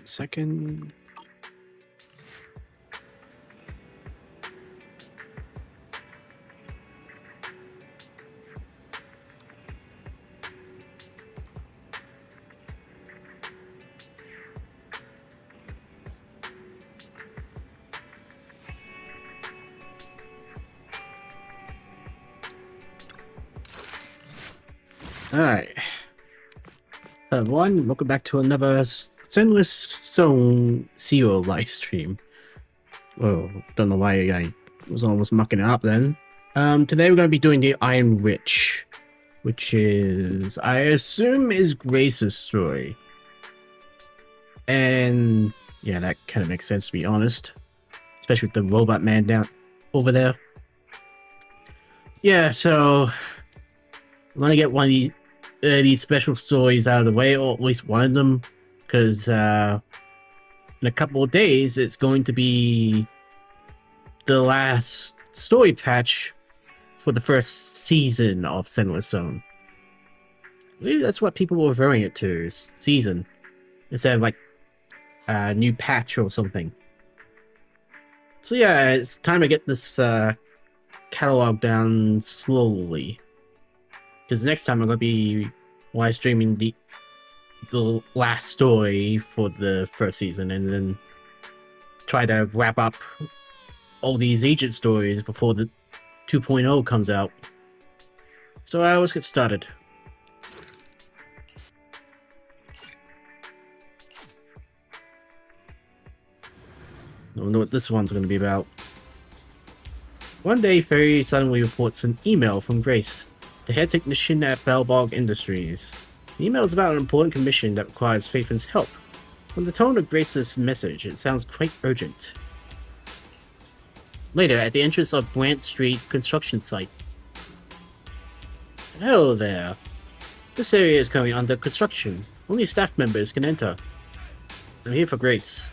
second. Alright. Hello everyone, welcome back to another Stainless Stone Zero live stream. Oh, don't know why I was almost mucking it up then. Today we're going to be doing the Iron Witch, which is, I assume, is Grace's story. And yeah, that kind of makes sense to be honest. Especially with the robot man down over there. Yeah, so I'm going to get one of these special stories out of the way, or at least one of them, because in a couple of days it's going to be the last story patch for the first season of Sentinel's Zone. I believe that's what people were referring it to, season, instead of like a new patch or something. So yeah, it's time to get this catalog down slowly. Because next time I'm going to be live streaming the last story for the first season, and then try to wrap up all these agent stories before the 2.0 comes out. So let's get started. I wonder what this one's going to be about. One day, Ferry suddenly reports an email from Grace, the head technician at Bellbog Industries. The email is about an important commission that requires Faithen's help. From the tone of Grace's message, it sounds quite urgent. Later, at the entrance of Brant Street construction site. Hello there. This area is currently under construction. Only staff members can enter. I'm here for Grace.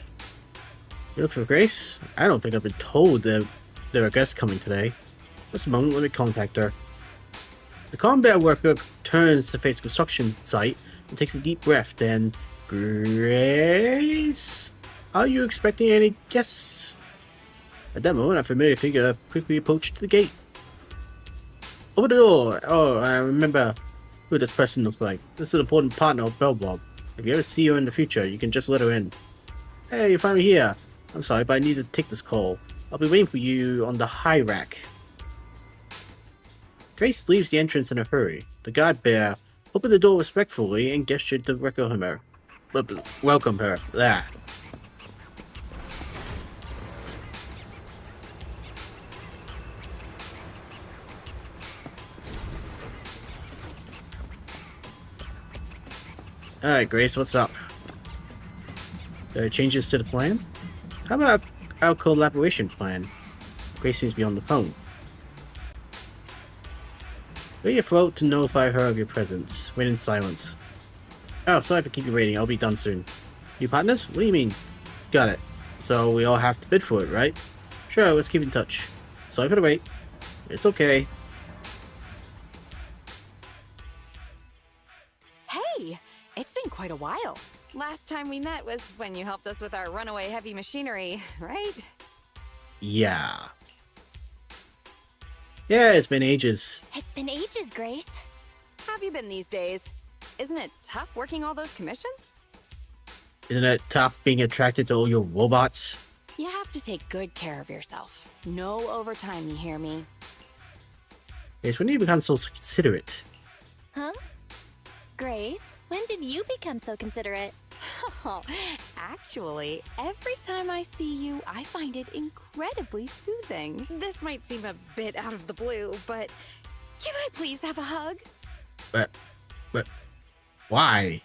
You look for Grace? I don't think I've been told that there are guests coming today. Just a moment, let me contact her. The combat worker turns to face the construction site and takes a deep breath, then... Grace? Are you expecting any guests? At that moment, a familiar figure quickly approached the gate. Open the door! Oh, I remember who this person looks like. This is an important partner of Bellbog. If you ever see her in the future, you can just let her in. Hey, you're finally here. I'm sorry, but I need to take this call. I'll be waiting for you on the high rack. Grace leaves the entrance in a hurry. The guard bearer opened the door respectfully and gestured to welcome her. Ah. Alright, Grace, what's up? Changes to the plan? How about our collaboration plan? Grace seems to be on the phone. Clear your throat to notify her of your presence. Wait in silence. Oh, sorry for keeping you waiting. I'll be done soon. You partners? What do you mean? Got it. So we all have to bid for it, right? Sure, let's keep in touch. Sorry for the wait. It's okay. Hey! It's been quite a while. Last time we met was when you helped us with our runaway heavy machinery, right? Yeah. Yeah, it's been ages. It's been ages, Grace. How have you been these days? Isn't it tough working all those commissions? Isn't it tough being attracted to all your robots? You have to take good care of yourself. No overtime, you hear me? Grace, when did you become so considerate? Huh? Grace, when did you become so considerate? Oh, actually, every time I see you, I find it incredibly soothing. This might seem a bit out of the blue, but can I please have a hug? But, why?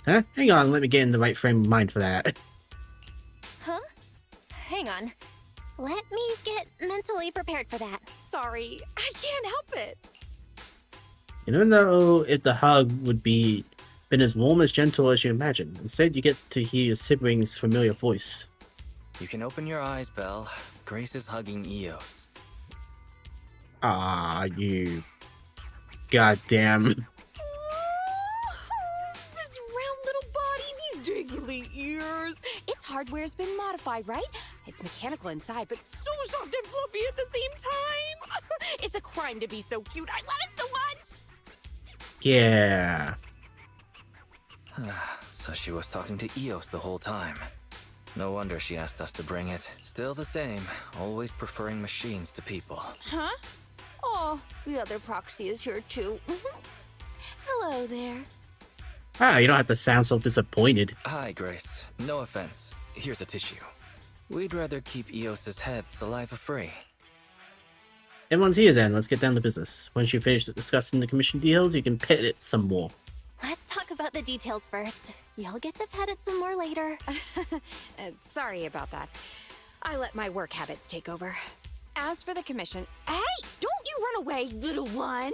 Huh? Hang on, let me get in the right frame of mind for that. Huh? Hang on. Let me get mentally prepared for that. Sorry, I can't help it. You don't know if the hug would be been as warm as gentle as you imagine. Instead, you get to hear your sibling's familiar voice. You can open your eyes, Belle. Grace is hugging Eos. Ah, you goddamn. This round little body, these dangly hardware's been modified, right? It's mechanical inside, but so soft and fluffy at the same time. It's a crime to be so cute. I love it so much. Yeah. So she was talking to Eos the whole time. No wonder she asked us to bring it. Still the same, always preferring machines to people. Huh? Oh, the other proxy is here too. Hello there. Ah, you don't have to sound so disappointed. Hi, Grace. No offense. Here's a tissue. We'd rather keep Eos's head saliva-free. Everyone's here then. Let's get down to business. Once you finish discussing the commission deals, you can pet it some more. Let's talk about the details first. You'll get to pet it some more later. Sorry about that. I let my work habits take over. As for the commission, hey, don't you run away, little one!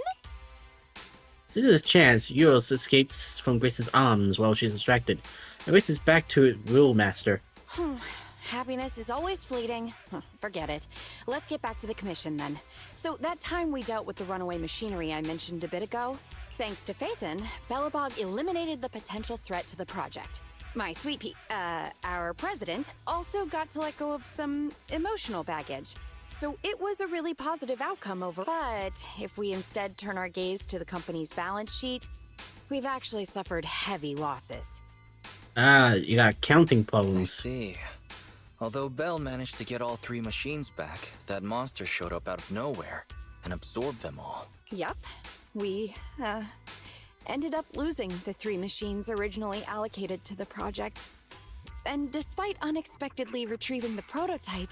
So there's a chance Euros escapes from Grace's arms while she's distracted. And Grace is back to its real master. Happiness is always fleeting. Forget it. Let's get back to the commission then. So that time we dealt with the runaway machinery I mentioned a bit ago, thanks to Phaethon, Belobog eliminated the potential threat to the project. My sweet our president, also got to let go of some emotional baggage. So it was a really positive outcome over. But if we instead turn our gaze to the company's balance sheet, we've actually suffered heavy losses. Ah, you got counting I problems. see. Although Belle managed to get all 3 machines back, that monster showed up out of nowhere and absorbed them all. Yup. We, ended up losing the 3 machines originally allocated to the project. And despite unexpectedly retrieving the prototype,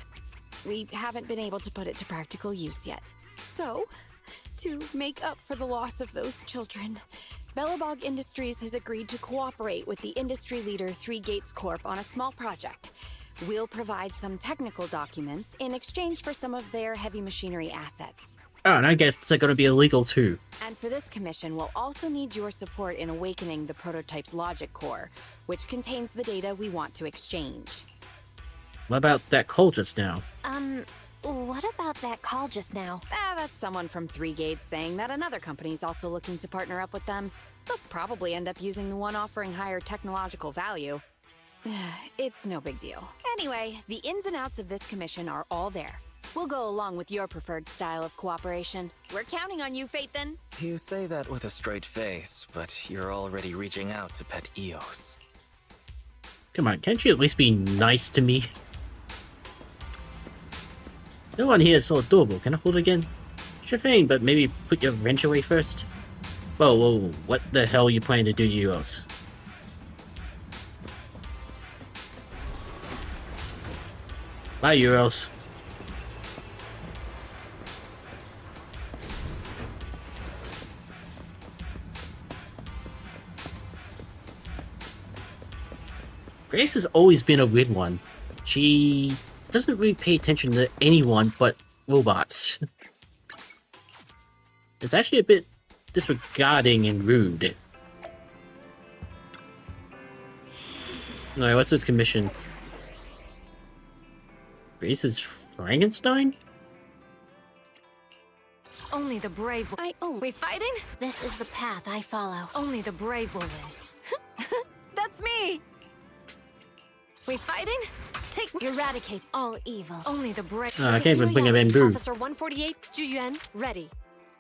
we haven't been able to put it to practical use yet. So, to make up for the loss of those children, Belobog Industries has agreed to cooperate with the industry leader 3 Gates Corp on a small project. We'll provide some technical documents in exchange for some of their heavy machinery assets. Oh, and I guess they're gonna be illegal too. And for this commission, we'll also need your support in awakening the prototype's logic core, which contains the data we want to exchange. What about that call just now? What about that call just now? That's someone from 3 Gates saying that another company's also looking to partner up with them. They'll probably end up using the one offering higher technological value. It's no big deal. Anyway, the ins and outs of this commission are all there. We'll go along with your preferred style of cooperation. We're counting on you, Phaethon. You say that with a straight face, but you're already reaching out to pet Eos. Come on, can't you at least be nice to me? No one here is so adorable. Can I hold it again? Sure thing, but maybe put your wrench away first. Whoa, whoa, what the hell are you planning to do, Euros? Bye, Euros. Grace has always been a weird one. She doesn't really pay attention to anyone but robots. It's actually a bit disregarding and rude. Alright, what's this commission? Grace's Frankenstein? Only the brave. We fighting? This is the path I follow. Only the brave will live. That's me! We fighting? Eradicate all evil. Only the brave. I can't even bring a bamboo. Officer 148, Juyuan, ready.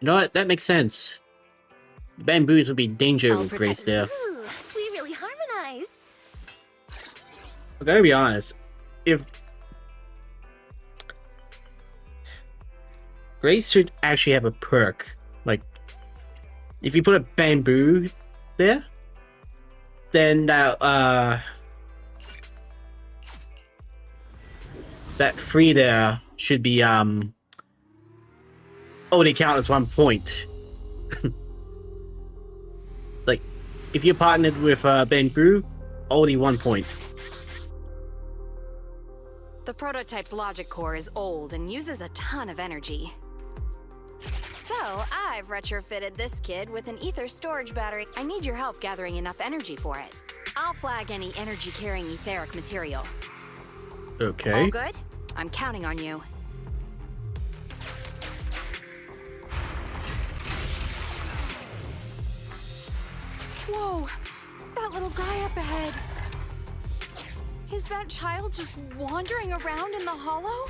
You know what? That makes sense. Bamboos would be danger with Grace there. Ooh, we really harmonize. I gotta be honest. If Grace should actually have a perk, like if you put a bamboo there, then that 3 there should be only count as 1 point. Like if you partnered with bamboo, only 1 point. The prototype's logic core is old and uses a ton of energy. So, I've retrofitted this kid with an ether storage battery. I need your help gathering enough energy for it. I'll flag any energy-carrying etheric material. Okay. All good? I'm counting on you. Whoa! That little guy up ahead! Is that child just wandering around in the hollow?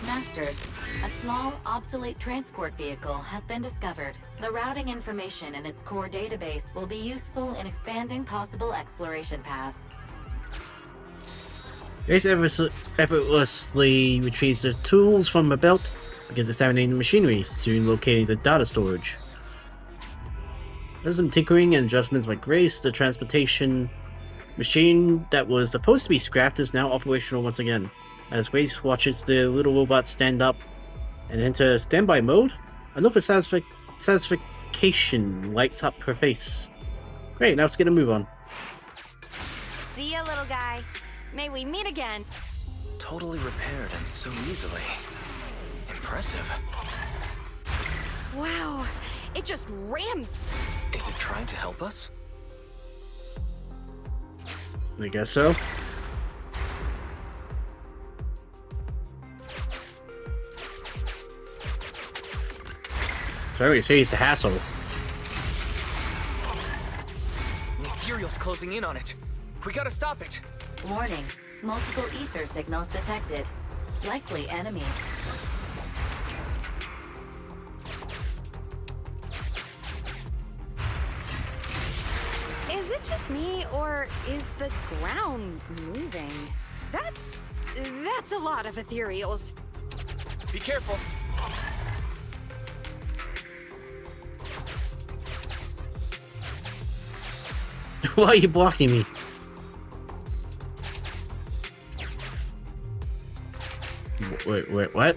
Master, a small, obsolete transport vehicle has been discovered. The routing information in its core database will be useful in expanding possible exploration paths. Grace effortlessly retrieves the tools from her belt, begins examining the machinery, soon locating the data storage. There's some tinkering and adjustments by Grace. The transportation machine that was supposed to be scrapped is now operational once again. As Grace watches the little robot stand up and enter standby mode, a look of satisfaction lights up her face. Great, now let's get a move on. See ya, little guy. May we meet again. Totally repaired and so easily. Impressive. Wow, it just rammed. Is it trying to help us? I guess so. Very serious to hassle. The ethereal's closing in on it. We gotta stop it. Warning, multiple ether signals detected. Likely enemies. Is it just me, or is the ground moving? That's a lot of ethereals. Be careful. Why are you blocking me? Wait, what?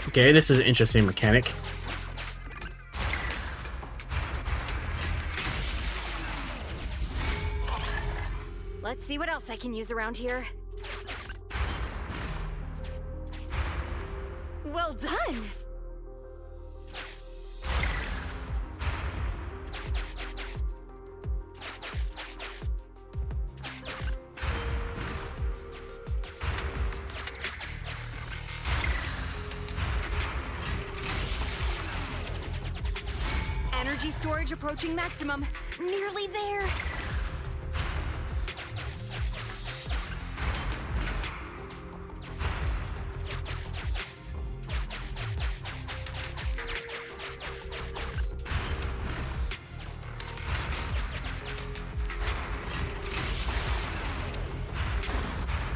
Okay, this is an interesting mechanic. Let's see what else I can use around here. Well done! Energy storage approaching maximum. Nearly there.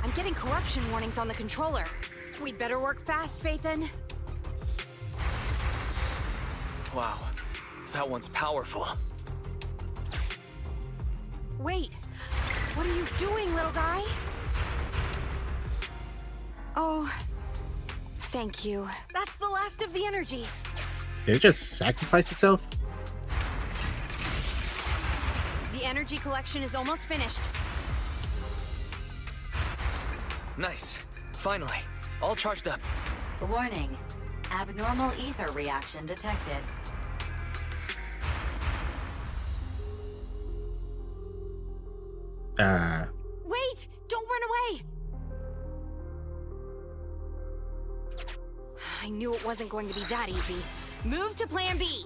I'm getting corruption warnings on the controller. We'd better work fast, Phaethon. Wow, that one's powerful. Wait, what are you doing, little guy? Oh, thank you. That's the last of the energy. Did it just sacrifice itself? The energy collection is almost finished. Nice. Finally. All charged up. Warning, abnormal ether reaction detected. Wait! Don't run away! I knew it wasn't going to be that easy. Move to Plan B.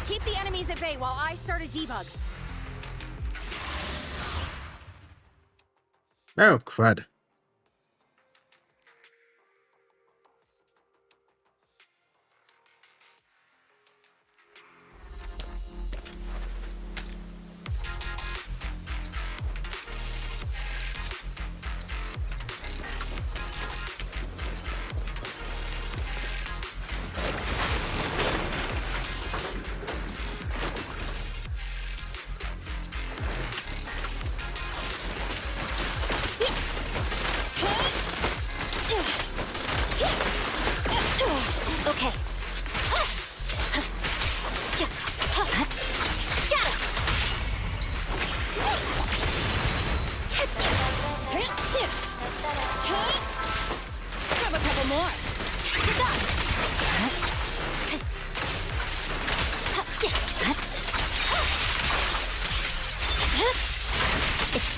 Keep the enemies at bay while I start a debug. Oh, crud.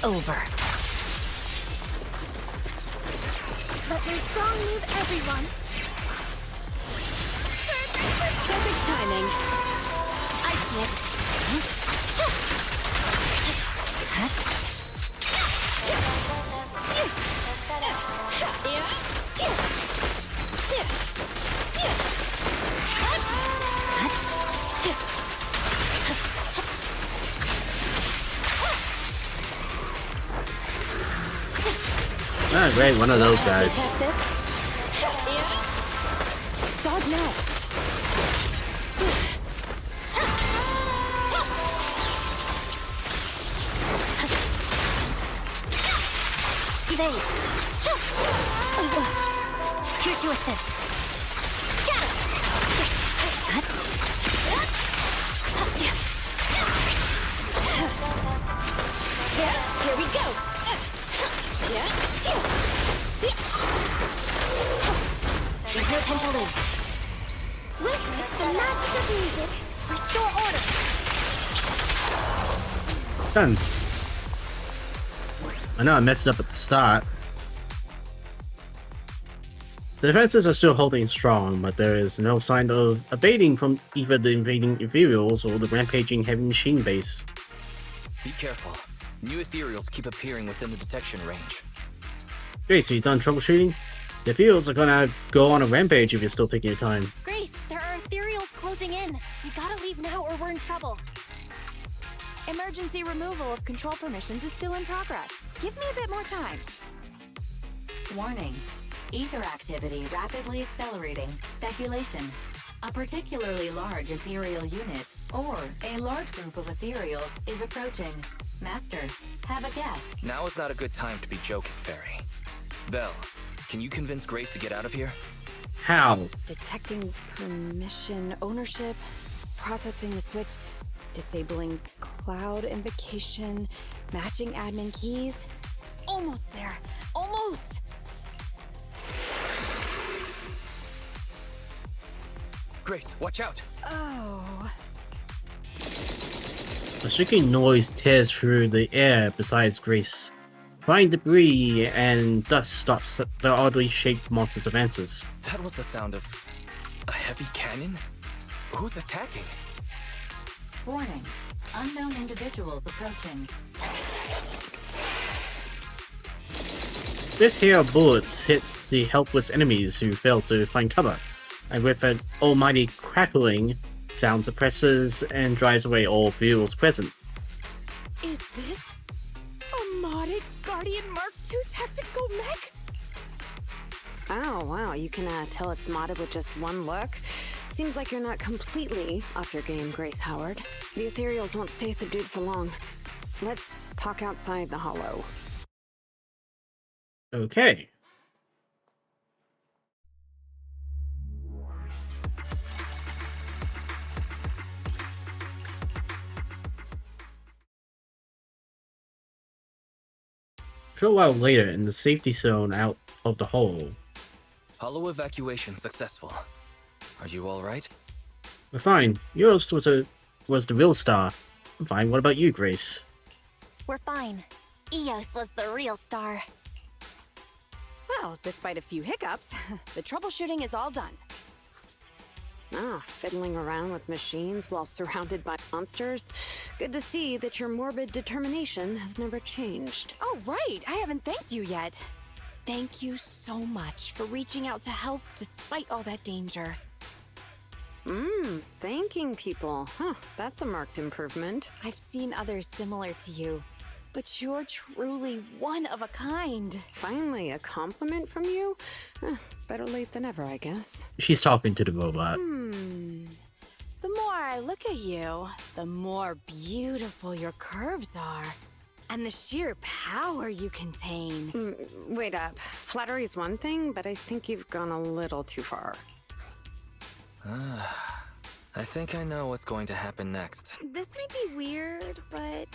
over. Let your song move everyone. Perfect timing. Ice Smith. Ah, great, one of those guys. Test this. Dodge now. Evade. Here to assist. Here we go. There's no time to lose. Witness the magic of music. Restore order. Done. I know I messed up at the start. The defenses are still holding strong, but there is no sign of abating from either the invading ethereals or the rampaging heavy machine base. Be careful. New ethereals keep appearing within the detection range. Grace, are you done troubleshooting? The ethereals are gonna go on a rampage if you're still taking your time. Grace, there are ethereals closing in. We gotta leave now or we're in trouble. Emergency removal of control permissions is still in progress. Give me a bit more time. Warning. Ether activity rapidly accelerating. Speculation. A particularly large ethereal unit, or a large group of ethereals, is approaching. Master, have a guess. Now is not a good time to be joking, Fairy. Belle, can you convince Grace to get out of here? How? Detecting permission ownership, processing the switch, disabling cloud invocation, matching admin keys. Almost there. Almost! Grace, watch out! Oh. A shrieking noise tears through the air beside Grace. Flying debris and dust stops the oddly shaped monster's advances. That was the sound of a heavy cannon? Who's attacking? Warning. Unknown individuals approaching. This hail of bullets hits the helpless enemies who fail to find cover, and with an almighty crackling sound suppresses and drives away all fuels present. Is this a modded Guardian Mark II tactical mech? Oh, wow, you can tell it's modded with just one look. Seems like you're not completely off your game, Grace Howard. The ethereals won't stay subdued for long. Let's talk outside the hollow. Okay. A short while later, in the safety zone out of the hole. Hollow evacuation successful. Are you alright? We're fine. Yours was the real star. I'm fine. What about you, Grace? We're fine. Eos was the real star. Well, despite a few hiccups, the troubleshooting is all done. Ah, fiddling around with machines while surrounded by monsters. Good to see that your morbid determination has never changed. Oh, right. I haven't thanked you yet. Thank you so much for reaching out to help despite all that danger. Thanking people. Huh, that's a marked improvement. I've seen others similar to you, but you're truly one of a kind. Finally, a compliment from you? Better late than ever, I guess. She's talking to the robot. The more I look at you, the more beautiful your curves are. And the sheer power you contain. Wait up. Flattery's one thing, but I think you've gone a little too far. I think I know what's going to happen next. This may be weird, but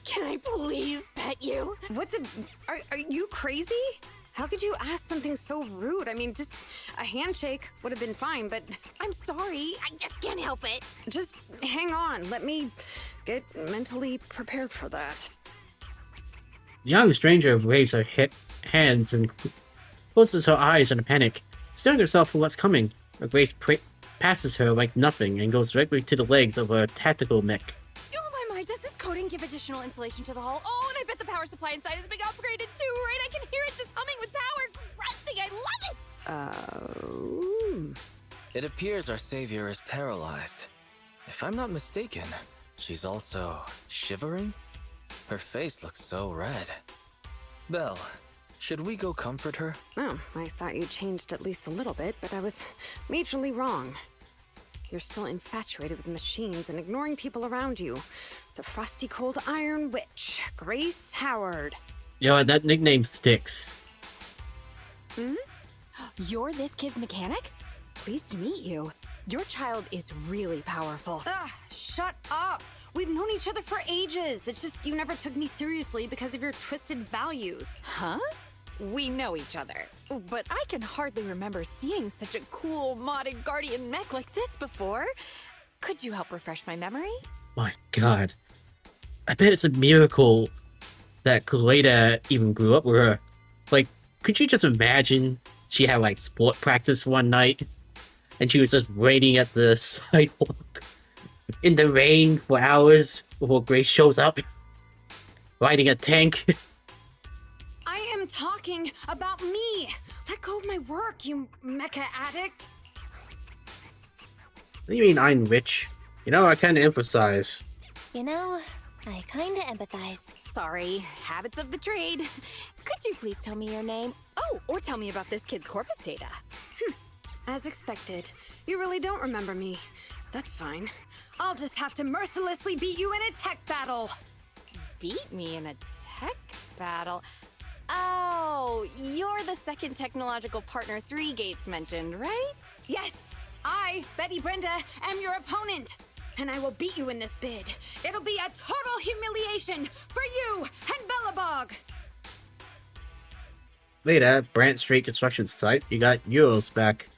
can I please pet you? What the? Are you crazy? How could you ask something so rude? I mean, just a handshake would have been fine, but I'm sorry, I just can't help it. just hang on. Let me get mentally prepared for that. The young stranger waves her hands and closes her eyes in a panic, staring herself for what's coming. Her Grace passes her like nothing and goes directly to the legs of a tactical mech. Oh my, does this coating give additional insulation to the hull? Oh, and I bet the power supply inside is being upgraded too, right? I can hear it just humming with power. Grunting, I love it! It appears our savior is paralyzed. If I'm not mistaken, she's also shivering? Her face looks so red. Belle, should we go comfort her? Oh, I thought you changed at least a little bit, but I was majorly wrong. You're still infatuated with machines and ignoring people around you. The frosty cold iron witch, Grace Howard. Yo, that nickname sticks. You're this kid's mechanic? Pleased to meet you. Your child is really powerful. Ugh, shut up! We've known each other for ages. It's just you never took me seriously because of your twisted values. Huh? We know each other, but I can hardly remember seeing such a cool modded guardian mech like this before. Could you help refresh my memory? My god. I bet it's a miracle that Kaleda even grew up with her. Like, could you just imagine she had, like, sport practice one night, and she was just waiting at the sidewalk in the rain for hours before Grace shows up, riding a tank? I am talking about me. Let go of my work, you mecha addict. What do you mean I'm rich? You know, I kind of emphasize. You know, I kinda empathize. Sorry, habits of the trade. Could you please tell me your name? Oh, or tell me about this kid's corpus data. As expected, you really don't remember me. That's fine. I'll just have to mercilessly beat you in a tech battle. Beat me in a tech battle? Oh, you're the second technological partner 3 Gates mentioned, right? Yes, I, Betty Brenda, am your opponent. And I will beat you in this bid. It'll be a total humiliation for you and Bellabog. Later, at Brant Street construction site, you got Euros back.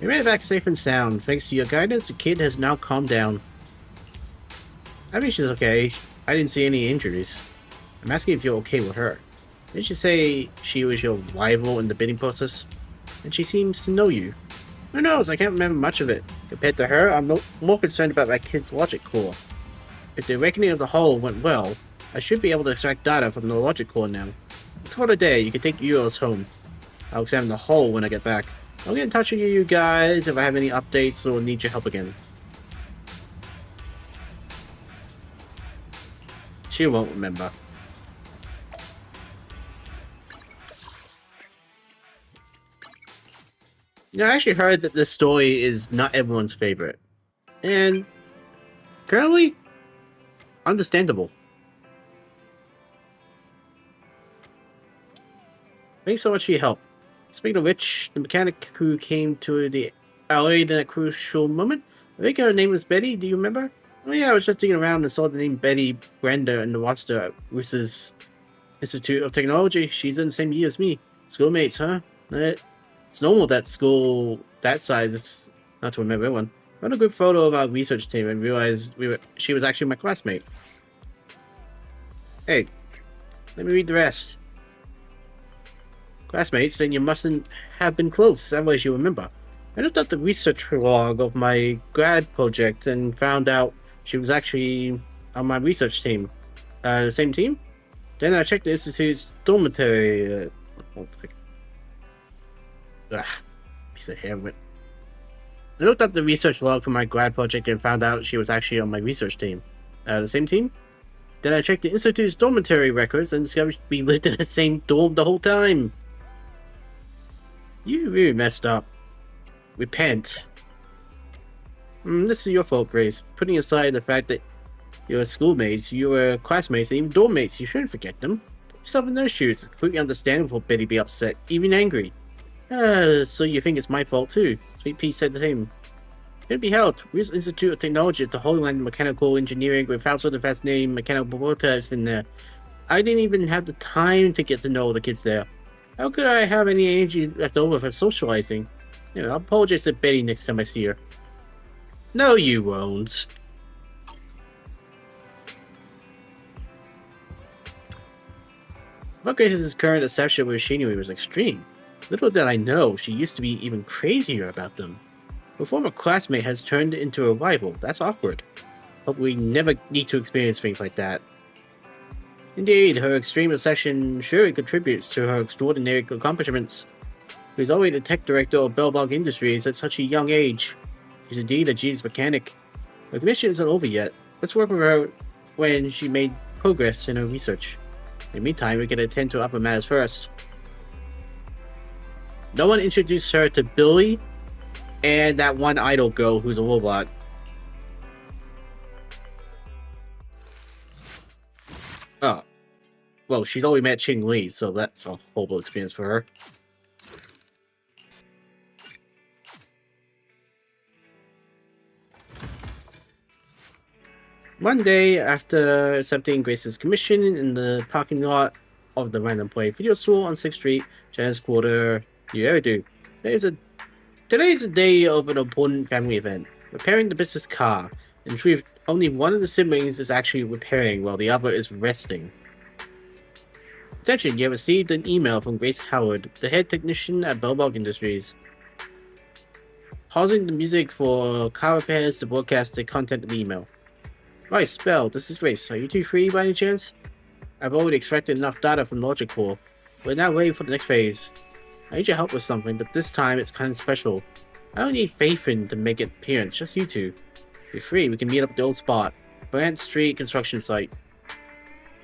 You made it back safe and sound. Thanks to your guidance, the kid has now calmed down. I mean, she's okay. I didn't see any injuries. I'm asking if you're okay with her. Didn't you say she was your rival in the bidding process? And she seems to know you. Who knows? I can't remember much of it. Compared to her, I'm more concerned about that kid's logic core. If the awakening of the whole went well, I should be able to extract data from the logic core now. Let's call it a day. You can take Euros home. I'll examine the whole when I get back. I'll get in touch with you guys if I have any updates or need your help again. She won't remember. You know, I actually heard that this story is not everyone's favorite. And apparently, understandable. Thanks so much for your help. Speaking of which, the mechanic who came to the alley in that crucial moment, I think her name was Betty, do you remember? Oh yeah, I was just digging around and saw the name Betty Brenda in the roster at Rus's Institute of Technology. She's in the same year as me. Schoolmates, huh? It's normal that school that size is not to remember everyone. I found a good photo of our research team and realized she was actually my classmate. Hey, let me read the rest. Classmates, then you mustn't have been close, otherwise you remember. I looked up the research log of my grad project and found out she was actually on my research team. The same team? Then I checked the Institute's dormitory. Piece of hair. I looked up the research log for my grad project and found out she was actually on my research team. The same team? Then I checked the Institute's dormitory records and discovered we lived in the same dorm the whole time. You really messed up. Repent. This is your fault, Grace. Putting aside the fact that you were schoolmates, you were classmates, and even dorm mates, you shouldn't forget them. Put yourself in their shoes. It's completely understandable for Betty to be upset, even angry. So you think it's my fault too? Sweet Pea said the same. Couldn't be helped. Real Institute of Technology at the Holy Land of Mechanical Engineering with House of the Fast name Mechanical Prototypes in there. I didn't even have the time to get to know the kids there. How could I have any energy left over for socializing? You know, I'll apologize to Betty next time I see her. No, you won't. But Grace's current obsession with machinery was extreme. Little did I know she used to be even crazier about them. Her former classmate has turned into a rival. That's awkward. Hope we never need to experience things like that. Indeed, her extreme obsession surely contributes to her extraordinary accomplishments. She's already the tech director of Bellbog Industries at such a young age. She's indeed a genius mechanic. Her commission isn't over yet. Let's work with her when she made progress in her research. In the meantime, we can attend to other matters first. No one introduced her to Billy and that one idol girl who's a robot. Oh. Well, she's already met Ching Li, so that's a horrible experience for her. One day, after accepting Grace's commission in the parking lot of the Random Play video store on 6th Street, Janet's quarter, you ever do. Today is a day of an important family event, repairing the business car. In truth, only one of the siblings is actually repairing while the other is resting. Attention, you have received an email from Grace Howard, the head technician at Bellbog Industries. Pausing the music for car repairs to broadcast the content of the email. Right, Spell, this is Grace. Are you two free by any chance? I've already extracted enough data from Logic Core. We're now waiting for the next phase. I need your help with something, but this time it's kind of special. I don't need Faithin to make an appearance, just you two. If you're free, we can meet up at the old spot. Brant Street construction site.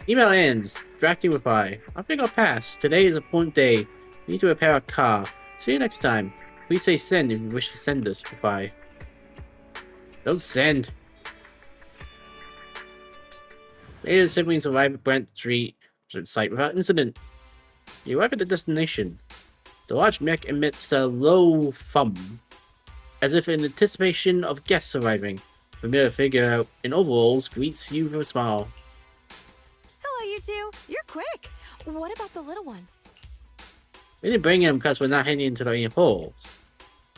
Email ends. Drafting reply. I think I'll pass. Today is a important day. We need to repair our car. See you next time. Please say send if you wish to send us. Reply. Don't send. Later, the siblings arrive at Brant Street site without incident. You arrive at the destination. The large mech emits a low thump, as if in anticipation of guests arriving. A familiar figure in overalls greets you with a smile. Hello, you two. You're quick. What about the little one? We didn't bring him because we're not heading into the holes.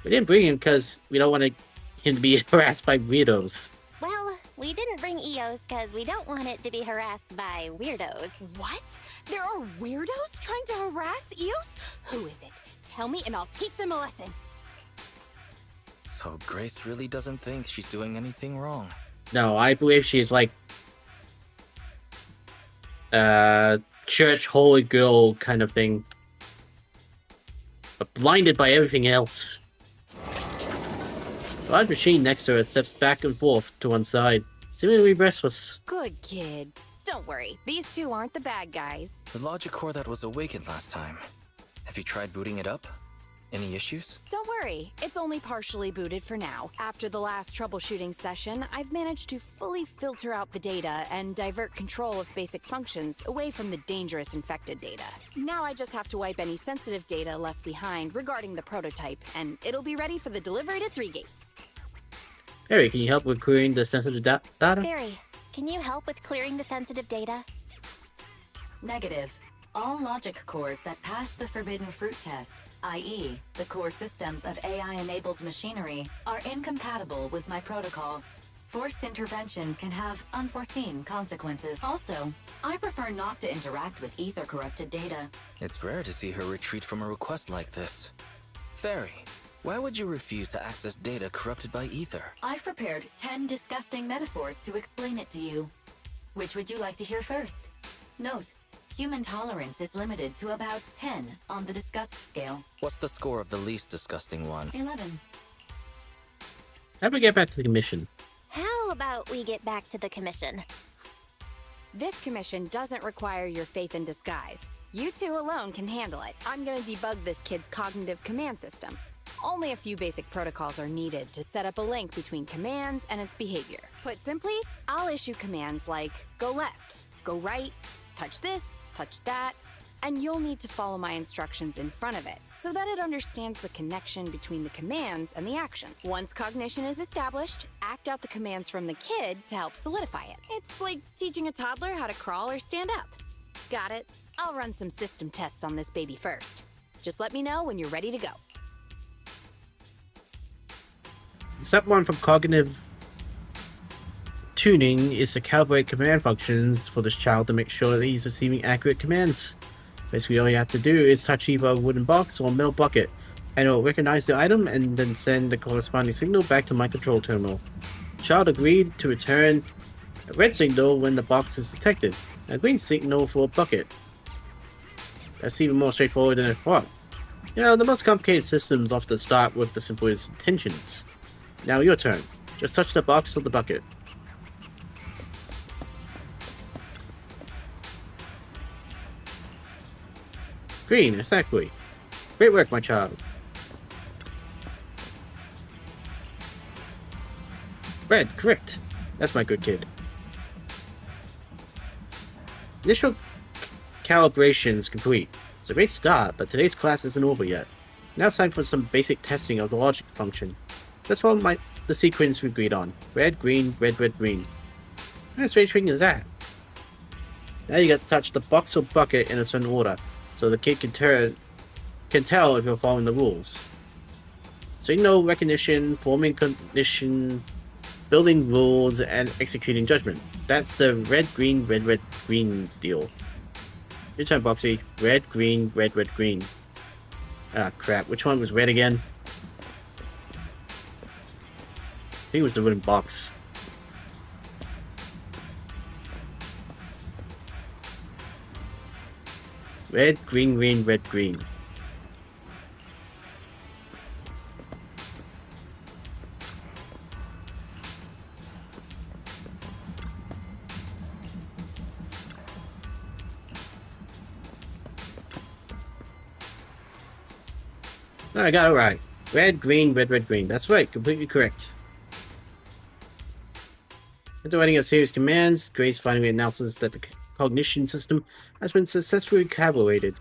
We didn't bring him because we don't want him to be harassed by weirdos. Well, we didn't bring Eos because we don't want it to be harassed by weirdos. What? There are weirdos trying to harass Eos? Who is it? Tell me and I'll teach them a lesson. So Grace really doesn't think she's doing anything wrong. No, I believe she's like church holy girl kind of thing. But blinded by everything else. The large machine next to her steps back and forth to one side, seemingly restless. Good kid. Don't worry, these two aren't the bad guys. The logic core that was awakened last time. Have you tried booting it up? Any issues? Don't worry, it's only partially booted for now. After the last troubleshooting session, I've managed to fully filter out the data and divert control of basic functions away from the dangerous infected data. Now I just have to wipe any sensitive data left behind regarding the prototype, and it'll be ready for the delivery to 3 Gates. Harry, can you help with querying the sensitive data? Barry, can you help with clearing the sensitive data? Negative. All logic cores that pass the Forbidden Fruit test, i.e., the core systems of AI-enabled machinery, are incompatible with my protocols. Forced intervention can have unforeseen consequences. Also, I prefer not to interact with ether-corrupted data. It's rare to see her retreat from a request like this. Fairy, why would you refuse to access data corrupted by ether? I've prepared 10 disgusting metaphors to explain it to you. Which would you like to hear first? Note, human tolerance is limited to about 10 on the disgust scale. What's the score of the least disgusting one? 11. How do we get back to the commission? How about we get back to the commission? This commission doesn't require your faith in disguise. You two alone can handle it. I'm gonna debug this kid's cognitive command system. Only a few basic protocols are needed to set up a link between commands and its behavior. Put simply, I'll issue commands like go left, go right, touch this, touch that, and you'll need to follow my instructions in front of it so that it understands the connection between the commands and the actions. Once cognition is established, act out the commands from the kid to help solidify it. It's like teaching a toddler how to crawl or stand up. Got it? I'll run some system tests on this baby first. Just let me know when you're ready to go. Step 1 from cognitive tuning is to calibrate command functions for this child to make sure that he's receiving accurate commands. Basically, all you have to do is touch either a wooden box or a metal bucket, and it will recognize the item and then send the corresponding signal back to my control terminal. The child agreed to return a red signal when the box is detected, and a green signal for a bucket. That's even more straightforward than I thought. You know, the most complicated systems often start with the simplest intentions. Now your turn. Just touch the box or the bucket. Green, exactly. Great work, my child. Red, correct. That's my good kid. Initial calibration is complete. It's a great start, but today's class isn't over yet. Now it's time for some basic testing of the logic function. Let's follow the sequence we agreed on. Red, green, red, red, green. What kind of strange thing is that? Now you got to touch the box or bucket in a certain order, so the kid can tell if you're following the rules. Signal recognition, forming condition, building rules, and executing judgment. That's the red, green, red, red, green deal. Your turn, Boxy. Red, green, red, red, green. Ah, crap. Which one was red again? I think it was the wooden box. Red, green, green, red, green. I got it right. Red, green, red, red, green. That's right. Completely correct. After writing a series of commands, Grace finally announces that the cognition system has been successfully calibrated.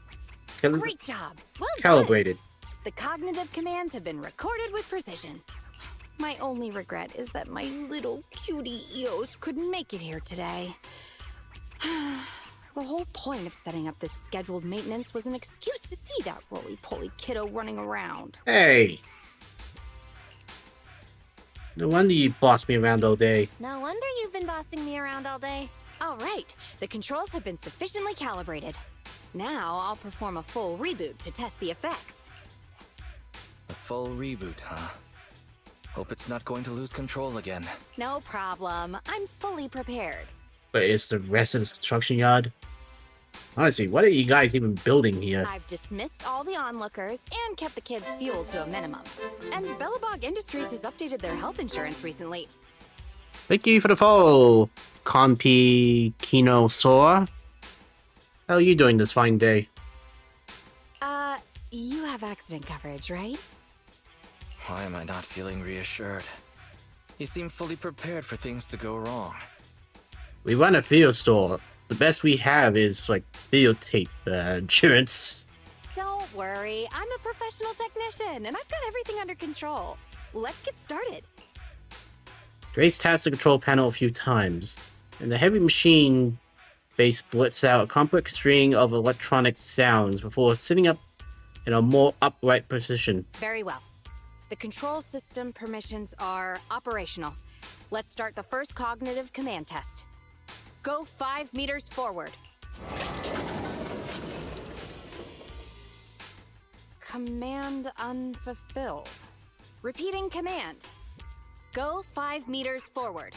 Great job. Well Calibrated. done. The cognitive commands have been recorded with precision. My only regret is that my little cutie Eos couldn't make it here today. The whole point of setting up this scheduled maintenance was an excuse to see that roly-poly kiddo running around. Hey! No wonder you bossed me around all day. No wonder you've been bossing me around all day. All right, the controls have been sufficiently calibrated. Now I'll perform a full reboot to test the effects. A full reboot, huh? Hope it's not going to lose control again. No problem. I'm fully prepared. But is the rest of this construction yard? Honestly, what are you guys even building here? I've dismissed all the onlookers and kept the kids' fuel to a minimum. And Bellabog Industries has updated their health insurance recently. Thank you for the follow, Compi Kino Sora. How are you doing this fine day? You have accident coverage, right? Why am I not feeling reassured? You seem fully prepared for things to go wrong. We run a video store. The best we have is, like, videotape insurance. Don't worry, I'm a professional technician, and I've got everything under control. Let's get started. Grace taps the control panel a few times, and the heavy machine base blurts out a complex string of electronic sounds before sitting up in a more upright position. Very well. The control system permissions are operational. Let's start the first cognitive command test. Go 5 meters forward. Command unfulfilled. Repeating command. Go 5 meters forward.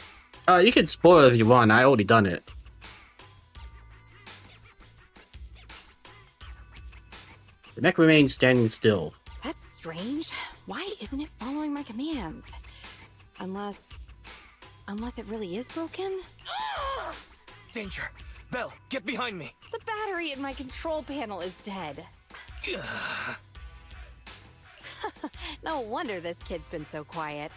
You can spoil it if you want. I already done it. The mech remains standing still. That's strange. Why isn't it following my commands? Unless it really is broken? Danger! Belle, get behind me! The battery in my control panel is dead. No wonder this kid's been so quiet.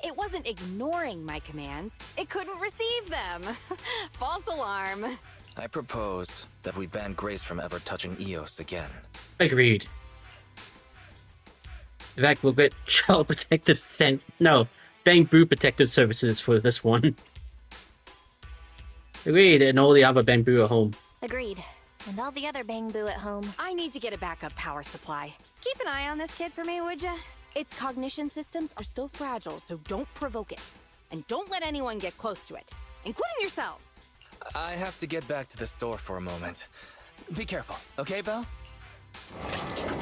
It wasn't ignoring my commands. It couldn't receive them. False alarm. I propose that we ban Grace from ever touching Eos again. Agreed. In fact, we'll get Child Protective Bamboo Protective Services for this one. Agreed, and all the other Bamboo at home. Agreed. And all the other Bamboo at home. I need to get a backup power supply. Keep an eye on this kid for me, would ya? Its cognition systems are still fragile, so don't provoke it. And don't let anyone get close to it, including yourselves. I have to get back to the store for a moment. Be careful, okay, Belle?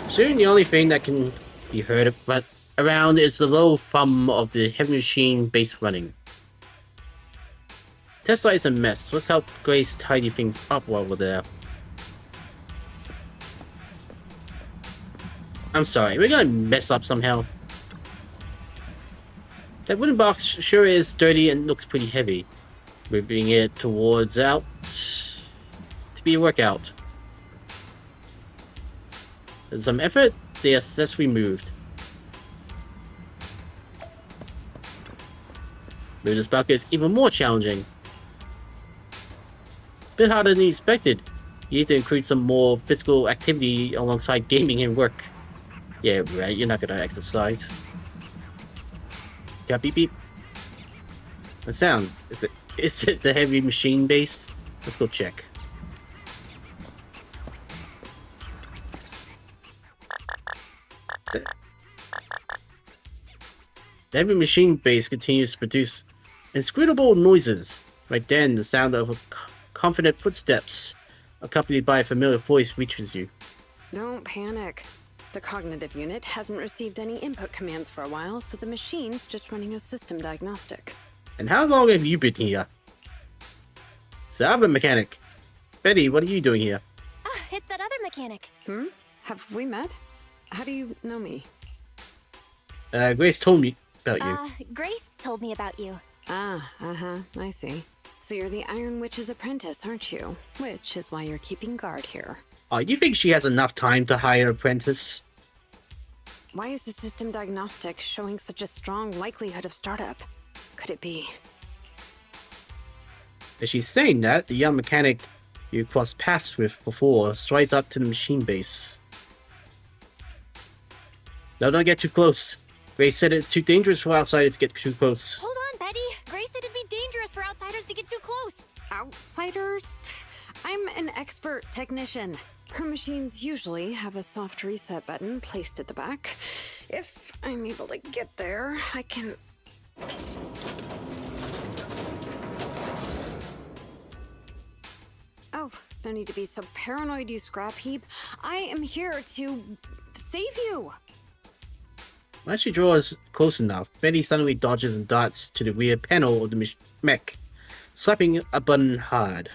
Soon the only thing that can be heard but around is the low thumb of the heavy machine base running. Tesla is a mess. Let's help Grace tidy things up while we're there. I'm sorry, we're gonna mess up somehow. That wooden box sure is dirty and looks pretty heavy. Moving it towards out to be a workout. With some effort, the accessory moved. Moving this bucket is even more challenging. A bit harder than expected. You need to include some more physical activity alongside gaming and work. Yeah, right, you're not gonna exercise. Got beep beep. The sound. Is it the heavy machine base? Let's go check. The heavy machine base continues to produce inscrutable noises. Right then, the sound of confident footsteps, accompanied by a familiar voice, reaches you. Don't panic. The cognitive unit hasn't received any input commands for a while, so the machine's just running a system diagnostic. And how long have you been here? So I'm a mechanic. Betty, what are you doing here? Ah, it's that other mechanic. Have we met? How do you know me? Grace told me about you. Grace told me about you. I see. So you're the Iron Witch's apprentice, aren't you? Which is why you're keeping guard here. Oh, you think she has enough time to hire an apprentice? Why is the system diagnostic showing such a strong likelihood of startup? Could it be? As she's saying that, the young mechanic you crossed paths with before strides up to the machine base. No, don't get too close. Grace said it's too dangerous for outsiders to get too close. Hold on, Betty. Grace said it'd be dangerous for outsiders to get too close. Outsiders? I'm an expert technician. Her machines usually have a soft reset button placed at the back. If I'm able to get there, I can... Oh, no need to be so paranoid, you scrap heap. I am here to save you. Once she draws close enough, Betty suddenly dodges and darts to the rear panel of the mech, slapping a button hard.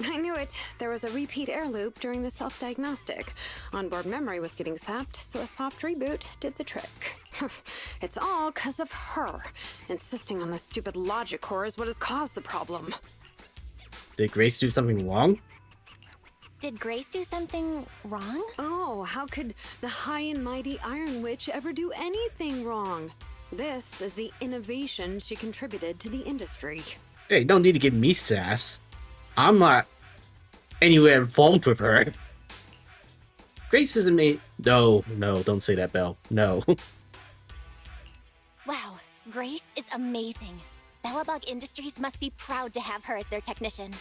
I knew it. There was a repeat air loop during the self-diagnostic. Onboard memory was getting sapped, so a soft reboot did the trick. It's all 'cause of her. Insisting on the stupid logic core is what has caused the problem. Did Grace do something wrong? Did Grace do something wrong? Oh, how could the high and mighty Iron Witch ever do anything wrong? This is the innovation she contributed to the industry. Hey, don't need to give me sass. I'm not anywhere involved with her. Grace isn't me. No, don't say that, Belle. No. Wow, Grace is amazing. Bellabog Industries must be proud to have her as their technician.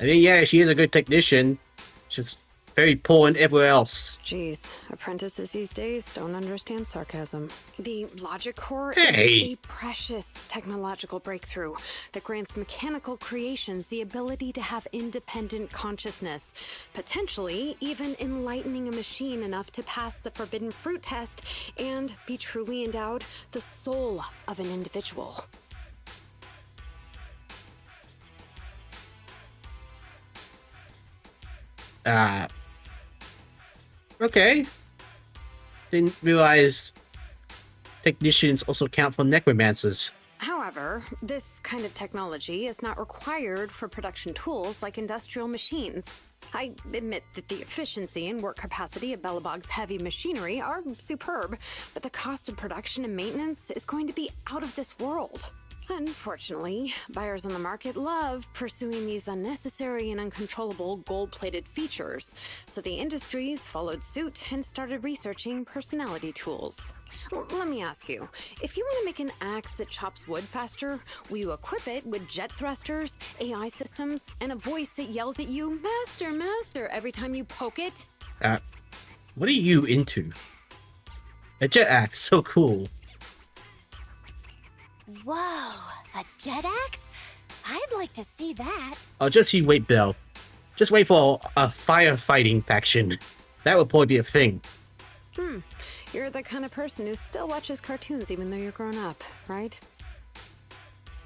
I mean, yeah, she is a good technician. She's very poor and everywhere else. Jeez, apprentices these days don't understand sarcasm. The logic core Hey. is a precious technological breakthrough that grants mechanical creations the ability to have independent consciousness, potentially even enlightening a machine enough to pass the forbidden fruit test and be truly endowed the soul of an individual. Okay. Didn't realize technicians also count for necromancers. However, this kind of technology is not required for production tools like industrial machines. I admit that the efficiency and work capacity of Bellabog's heavy machinery are superb, but the cost of production and maintenance is going to be out of this world. Unfortunately, buyers on the market love pursuing these unnecessary and uncontrollable gold-plated features, so the industries followed suit and started researching personality tools. Let me ask you, if you want to make an axe that chops wood faster, will you equip it with jet thrusters, AI systems, and a voice that yells at you, "Master, Master," every time you poke it? What are you into? A jet axe, so cool. Whoa, a jet axe? I'd like to see that. Oh, just you wait, Belle. Just wait for a firefighting faction. That would probably be a thing. You're the kind of person who still watches cartoons even though you're grown up, right?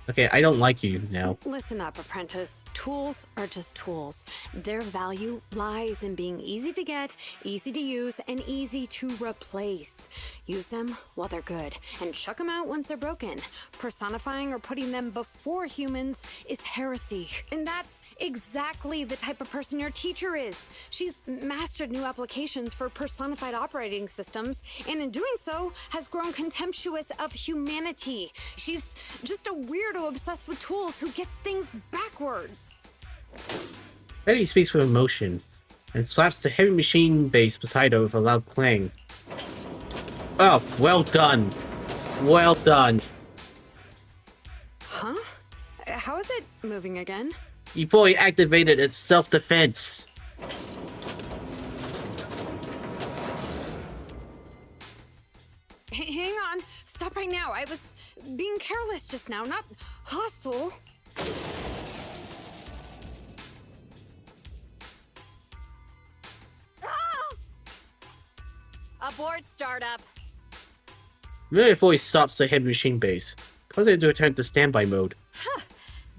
Okay, I don't like you now. Listen up, apprentice. Tools are just tools. Their value lies in being easy to get, easy to use, and easy to replace. Use them while they're good, and chuck them out once they're broken. Personifying or putting them before humans is heresy. And that's exactly the type of person your teacher is. She's mastered new applications for personified operating systems, and in doing so, has grown contemptuous of humanity. She's just a weirdo obsessed with tools who gets things backwards. Betty speaks with emotion and slaps the heavy machine base beside her with a loud clang. Oh, well done. Well done. Huh? How is it moving again? You probably activated its self-defense. Hang on. Stop right now. I was being careless just now, not hostile. Abort startup. Familiar voice stops the heavy machine base, causing it to return to standby mode.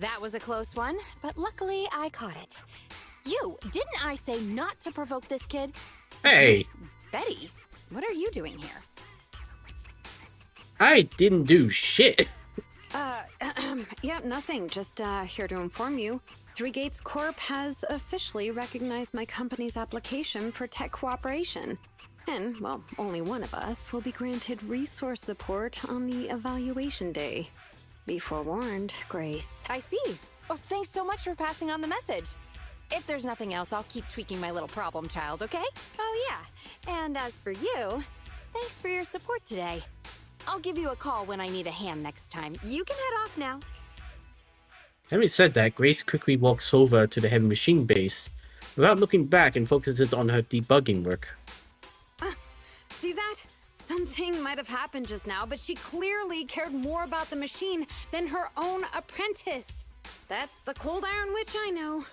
That was a close one, but luckily I caught it. You, didn't I say not to provoke this kid? Hey, Betty, what are you doing here? I didn't do shit. Yeah, nothing. Just here to inform you. Three Gates Corp has officially recognized my company's application for tech cooperation. And, well, only one of us will be granted resource support on the evaluation day. Be forewarned, Grace. I see. Oh, thanks so much for passing on the message. If there's nothing else, I'll keep tweaking my little problem child, okay? Oh, yeah. And as for you, thanks for your support today. I'll give you a call when I need a hand next time. You can head off now. Having said that, Grace quickly walks over to the heavy machine base without looking back and focuses on her debugging work. See that? Something might have happened just now, but she clearly cared more about the machine than her own apprentice. That's the Cold Iron Witch I know.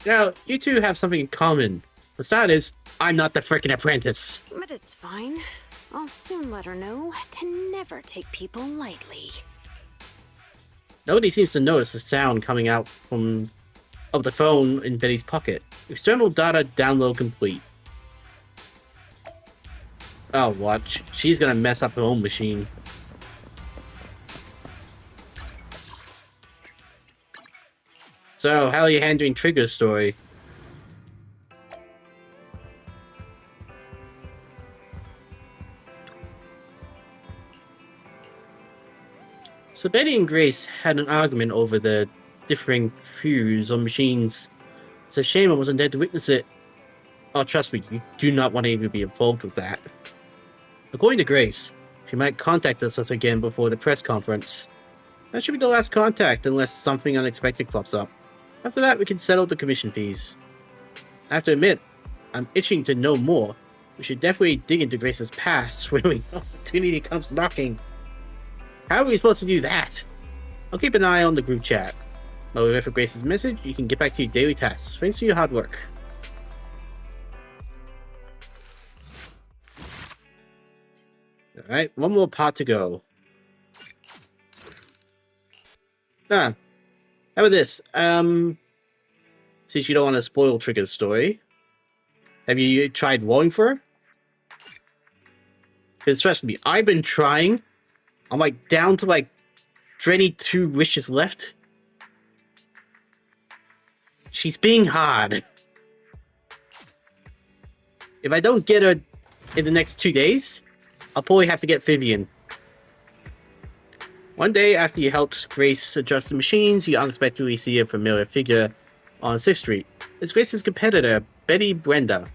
Now, you two have something in common. For starters, I'm not the frickin' apprentice. But it's fine. I'll soon let her know to never take people lightly. Nobody seems to notice the sound coming out of the phone in Betty's pocket. External data download complete. Oh, watch. She's gonna mess up her own machine. So, how are you handling Trigger's story? So Betty and Grace had an argument over the differing views on machines. It's a shame I wasn't there to witness it. Oh, trust me, you do not want to even be involved with that. According to Grace, she might contact us again before the press conference. That should be the last contact unless something unexpected crops up. After that, we can settle the commission fees. I have to admit, I'm itching to know more. We should definitely dig into Grace's past when the opportunity comes knocking. How are we supposed to do that? I'll keep an eye on the group chat. While we wait for Grace's message, you can get back to your daily tasks. Thanks for your hard work. Alright, one more part to go. How about this? Since you don't want to spoil Trigger's story, have you tried rolling for her? Because trust me, I've been trying. I'm like down to like 22 wishes left. She's being hard. If I don't get her in the next 2 days, I'll probably have to get Vivian. One day after you helped Grace adjust the machines, you unexpectedly see a familiar figure on 6th Street. It's Grace's competitor, Betty Brenda.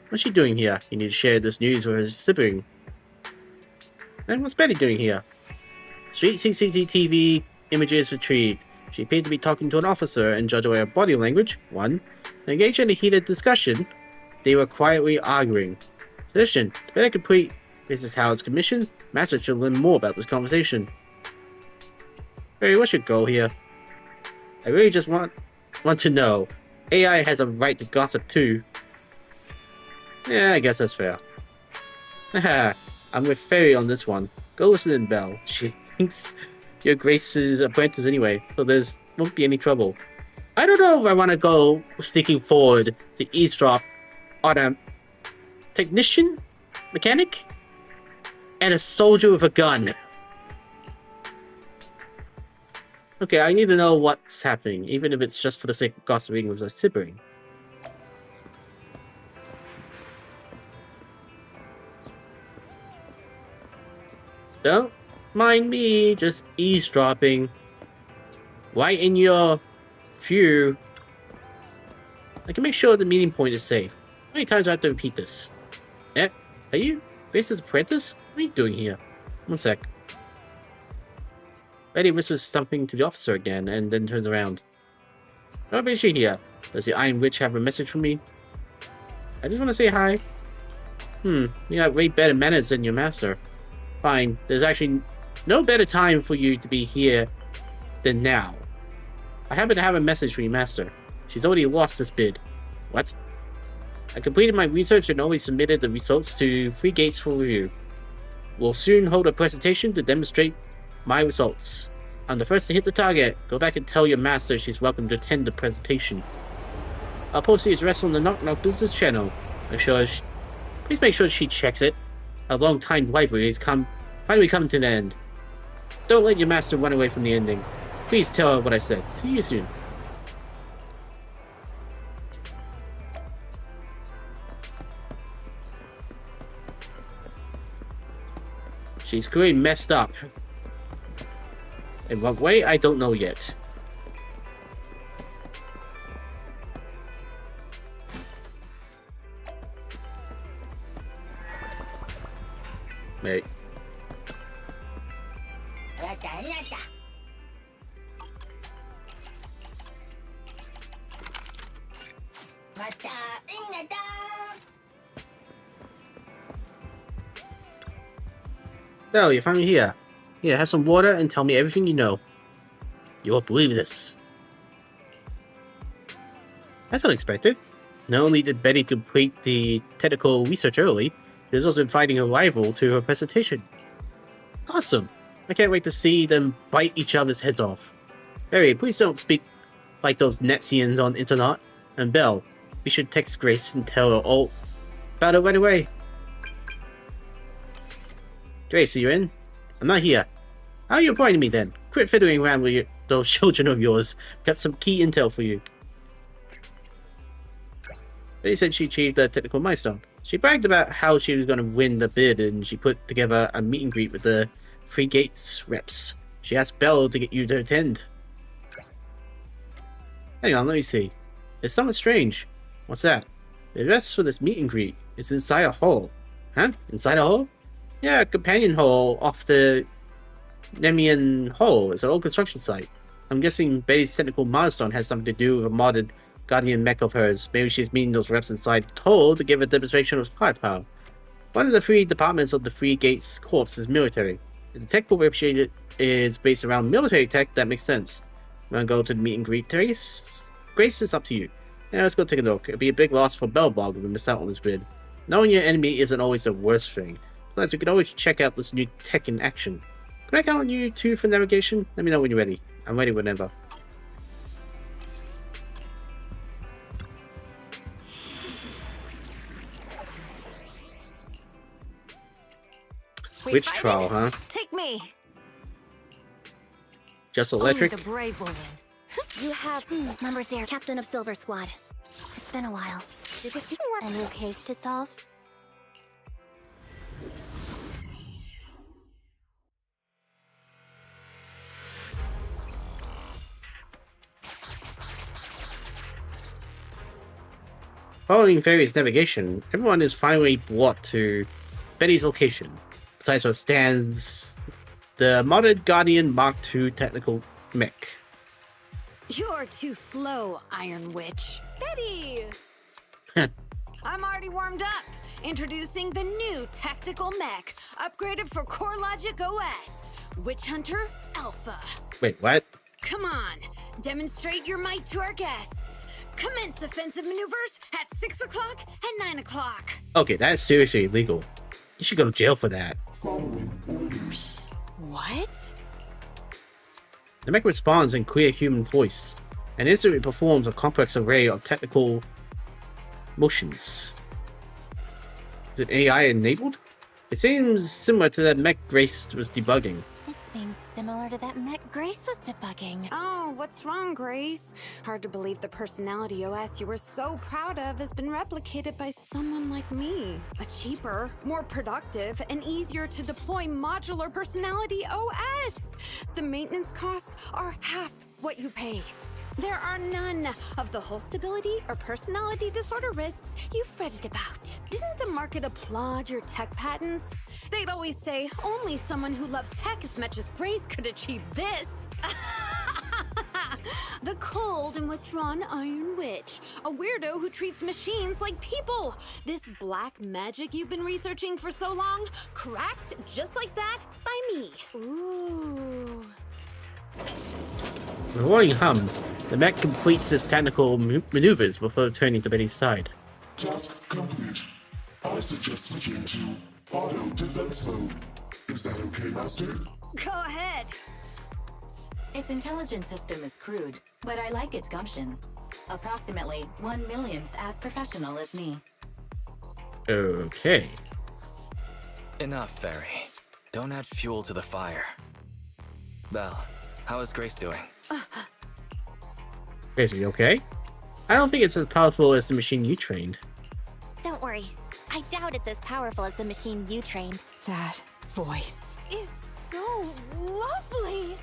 What's she doing here? You need to share this news with her sibling. And what's Betty doing here? Street CCTV images retrieved. She appeared to be talking to an officer, and judging by her body language, one, they engaged in a heated discussion. They were quietly arguing. Position, to better complete Mrs. Howard's commission, Master should learn more about this conversation. Hey, what's your goal here? I really just want to know. AI has a right to gossip too. Yeah, I guess that's fair. Haha, I'm with Fairy on this one. Go listen to Belle. She thinks you're Grace's apprentice anyway, so there's won't be any trouble. I don't know if I want to go sneaking forward to eavesdrop on a technician, mechanic, and a soldier with a gun. Okay, I need to know what's happening, even if it's just for the sake of gossiping with a sibling. Don't mind me just eavesdropping. Right in your view. I can make sure the meeting point is safe. How many times do I have to repeat this? Eh? Are you Grace's apprentice? What are you doing here? One sec. Betty whispers something to the officer again, and then turns around. What is she here? Does the Iron Witch have a message for me? I just want to say hi. You got way better manners than your master. Fine, there's actually no better time for you to be here than now. I happen to have a message for your master. She's already lost this bid. What? I completed my research and already submitted the results to Free Gates for review. We'll soon hold a presentation to demonstrate my results. I'm the first to hit the target. Go back and tell your master she's welcome to attend the presentation. I'll post the address on the Knock Knock Business channel. Please make sure she checks it. A long-time rivalry has finally come to an end. Don't let your master run away from the ending. Please tell her what I said. See you soon. She's clearly messed up. In what way, I don't know yet. Wait. No, you're finally here. Here, have some water and tell me everything you know. You won't believe this. That's unexpected. Not only did Betty complete the technical research early, she was also inviting a rival to her presentation. Awesome. I can't wait to see them bite each other's heads off. Harry, please don't speak like those Nexians on internet. And Belle, we should text Grace and tell her all about it right away. Grace, are you in? I'm not here. How are you appointing me then? Quit fiddling around with those children of yours. Got some key intel for you. Betty said she achieved a technical milestone. She bragged about how she was going to win the bid, and she put together a meet and greet with the Free Gates reps. She asked Belle to get you to attend. Hang on, let me see. There's something strange. What's that? The address for this meet and greet is inside a hall. Huh? Inside a hall? Yeah, a companion hall off the Nemian Hall. It's an old construction site. I'm guessing Betty's technical milestone has something to do with a modded Guardian mech of hers. Maybe she's meeting those reps inside the hall to give a demonstration of firepower. One of the three departments of the Free Gates Corps is military. If the tech corp is based around military tech, that makes sense. Wanna go to the meet and greet, Grace? Grace, is up to you. Yeah, let's go take a look. It'd be a big loss for Bellbog if we miss out on this bid. Knowing your enemy isn't always the worst thing. Besides, we can always check out this new tech in action. Can I count on you two for navigation? Let me know when you're ready. I'm ready whenever. Witch trial, huh? Take me. Just electric? Only the brave will win. You have numbers here, Captain of Silver Squad. It's been a while. A new case to solve? Following Fairy's navigation, everyone is finally brought to Betty's location. Besides her stands the modded Guardian Mark II technical mech. You're too slow, Iron Witch. Betty! I'm already warmed up. Introducing the new tactical mech, upgraded for CoreLogic OS. Witch Hunter Alpha. Wait, what? Come on, demonstrate your might to our guests. Commence offensive maneuvers at 6 o'clock and 9 o'clock. Okay, that is seriously illegal. You should go to jail for that. Following orders. What? The mech responds in clear human voice, and instantly performs a complex array of technical motions. Is it AI enabled? It seems similar to that mech Grace was debugging. It seems similar to that mech Grace was debugging. Oh, what's wrong, Grace? Hard to believe the personality OS you were so proud of has been replicated by someone like me. A cheaper, more productive, and easier to deploy modular personality OS. The maintenance costs are half what you pay. There are none of the whole stability or personality disorder risks you fretted about. Didn't the market applaud your tech patents? They'd always say only someone who loves tech as much as Grace could achieve this. The cold and withdrawn Iron Witch, a weirdo who treats machines like people. This black magic you've been researching for so long, cracked just like that by me. Ooh. With a roaring hum, the mech completes its technical maneuvers before turning to Betty's side. Task complete. I suggest switching to auto defense mode. Is that okay, Master? Go ahead. Its intelligence system is crude, but I like its gumption. Approximately 1/1,000th as professional as me. Okay. Enough, Fairy. Don't add fuel to the fire. Belle, how is Grace doing? Grace, are you okay? I don't think it's as powerful as the machine you trained. Don't worry. I doubt it's as powerful as the machine you trained. That voice is so lovely.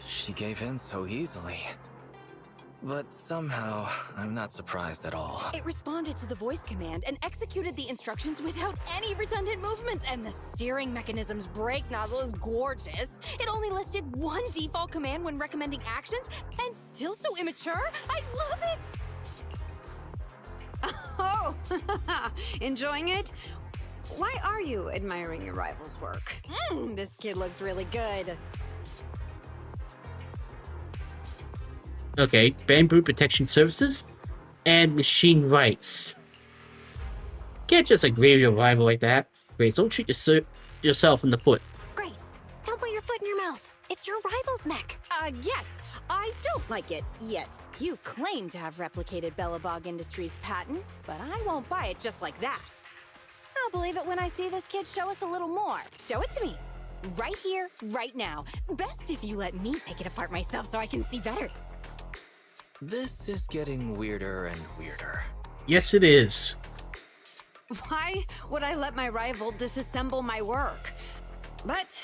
She gave in so easily. But somehow, I'm not surprised at all. It responded to the voice command and executed the instructions without any redundant movements, and the steering mechanism's brake nozzle is gorgeous. It only listed one default command when recommending actions, and still so immature. I love it! Oh, enjoying it? Why are you admiring your rival's work? This kid looks really good. Okay, Bamboo Protection Services and Machine Rights. Can't just agree with your rival like that. Grace, don't shoot yourself in the foot. Grace, don't put your foot in your mouth. It's your rival's mech. Yes, I don't like it yet. You claim to have replicated Bellabog Industries' patent, but I won't buy it just like that. I'll believe it when I see this kid show us a little more. Show it to me. Right here, right now. Best if you let me pick it apart myself so I can see better. This is getting weirder and weirder. Yes, it is. Why would I let my rival disassemble my work? But,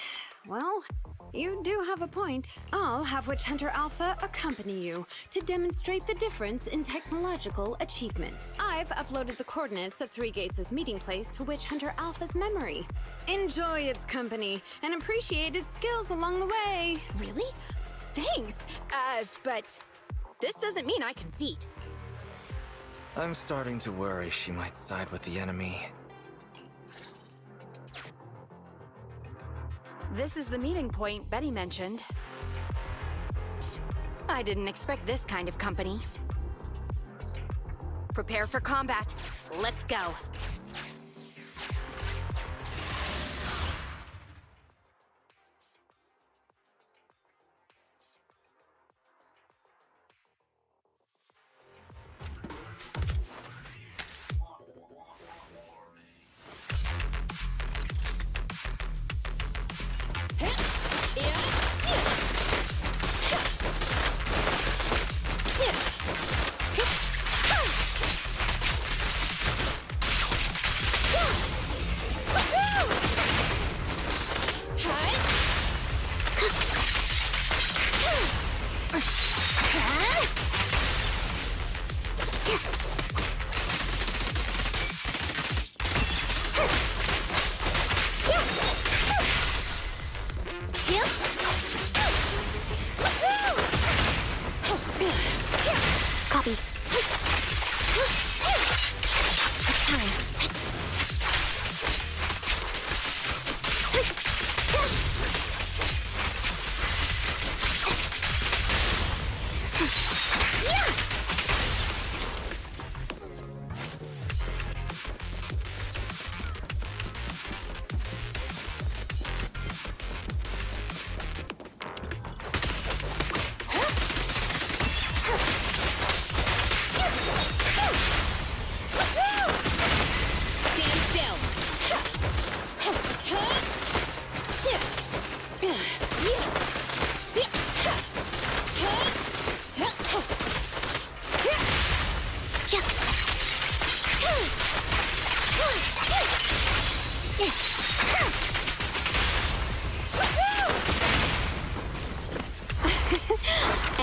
well, you do have a point. I'll have Witch Hunter Alpha accompany you to demonstrate the difference in technological achievements. I've uploaded the coordinates of Three Gates' meeting place to Witch Hunter Alpha's memory. Enjoy its company and appreciate its skills along the way. Really? Thanks. But this doesn't mean I concede. I'm starting to worry she might side with the enemy. This is the meeting point Betty mentioned. I didn't expect this kind of company. Prepare for combat. Let's go. Copy. It's time.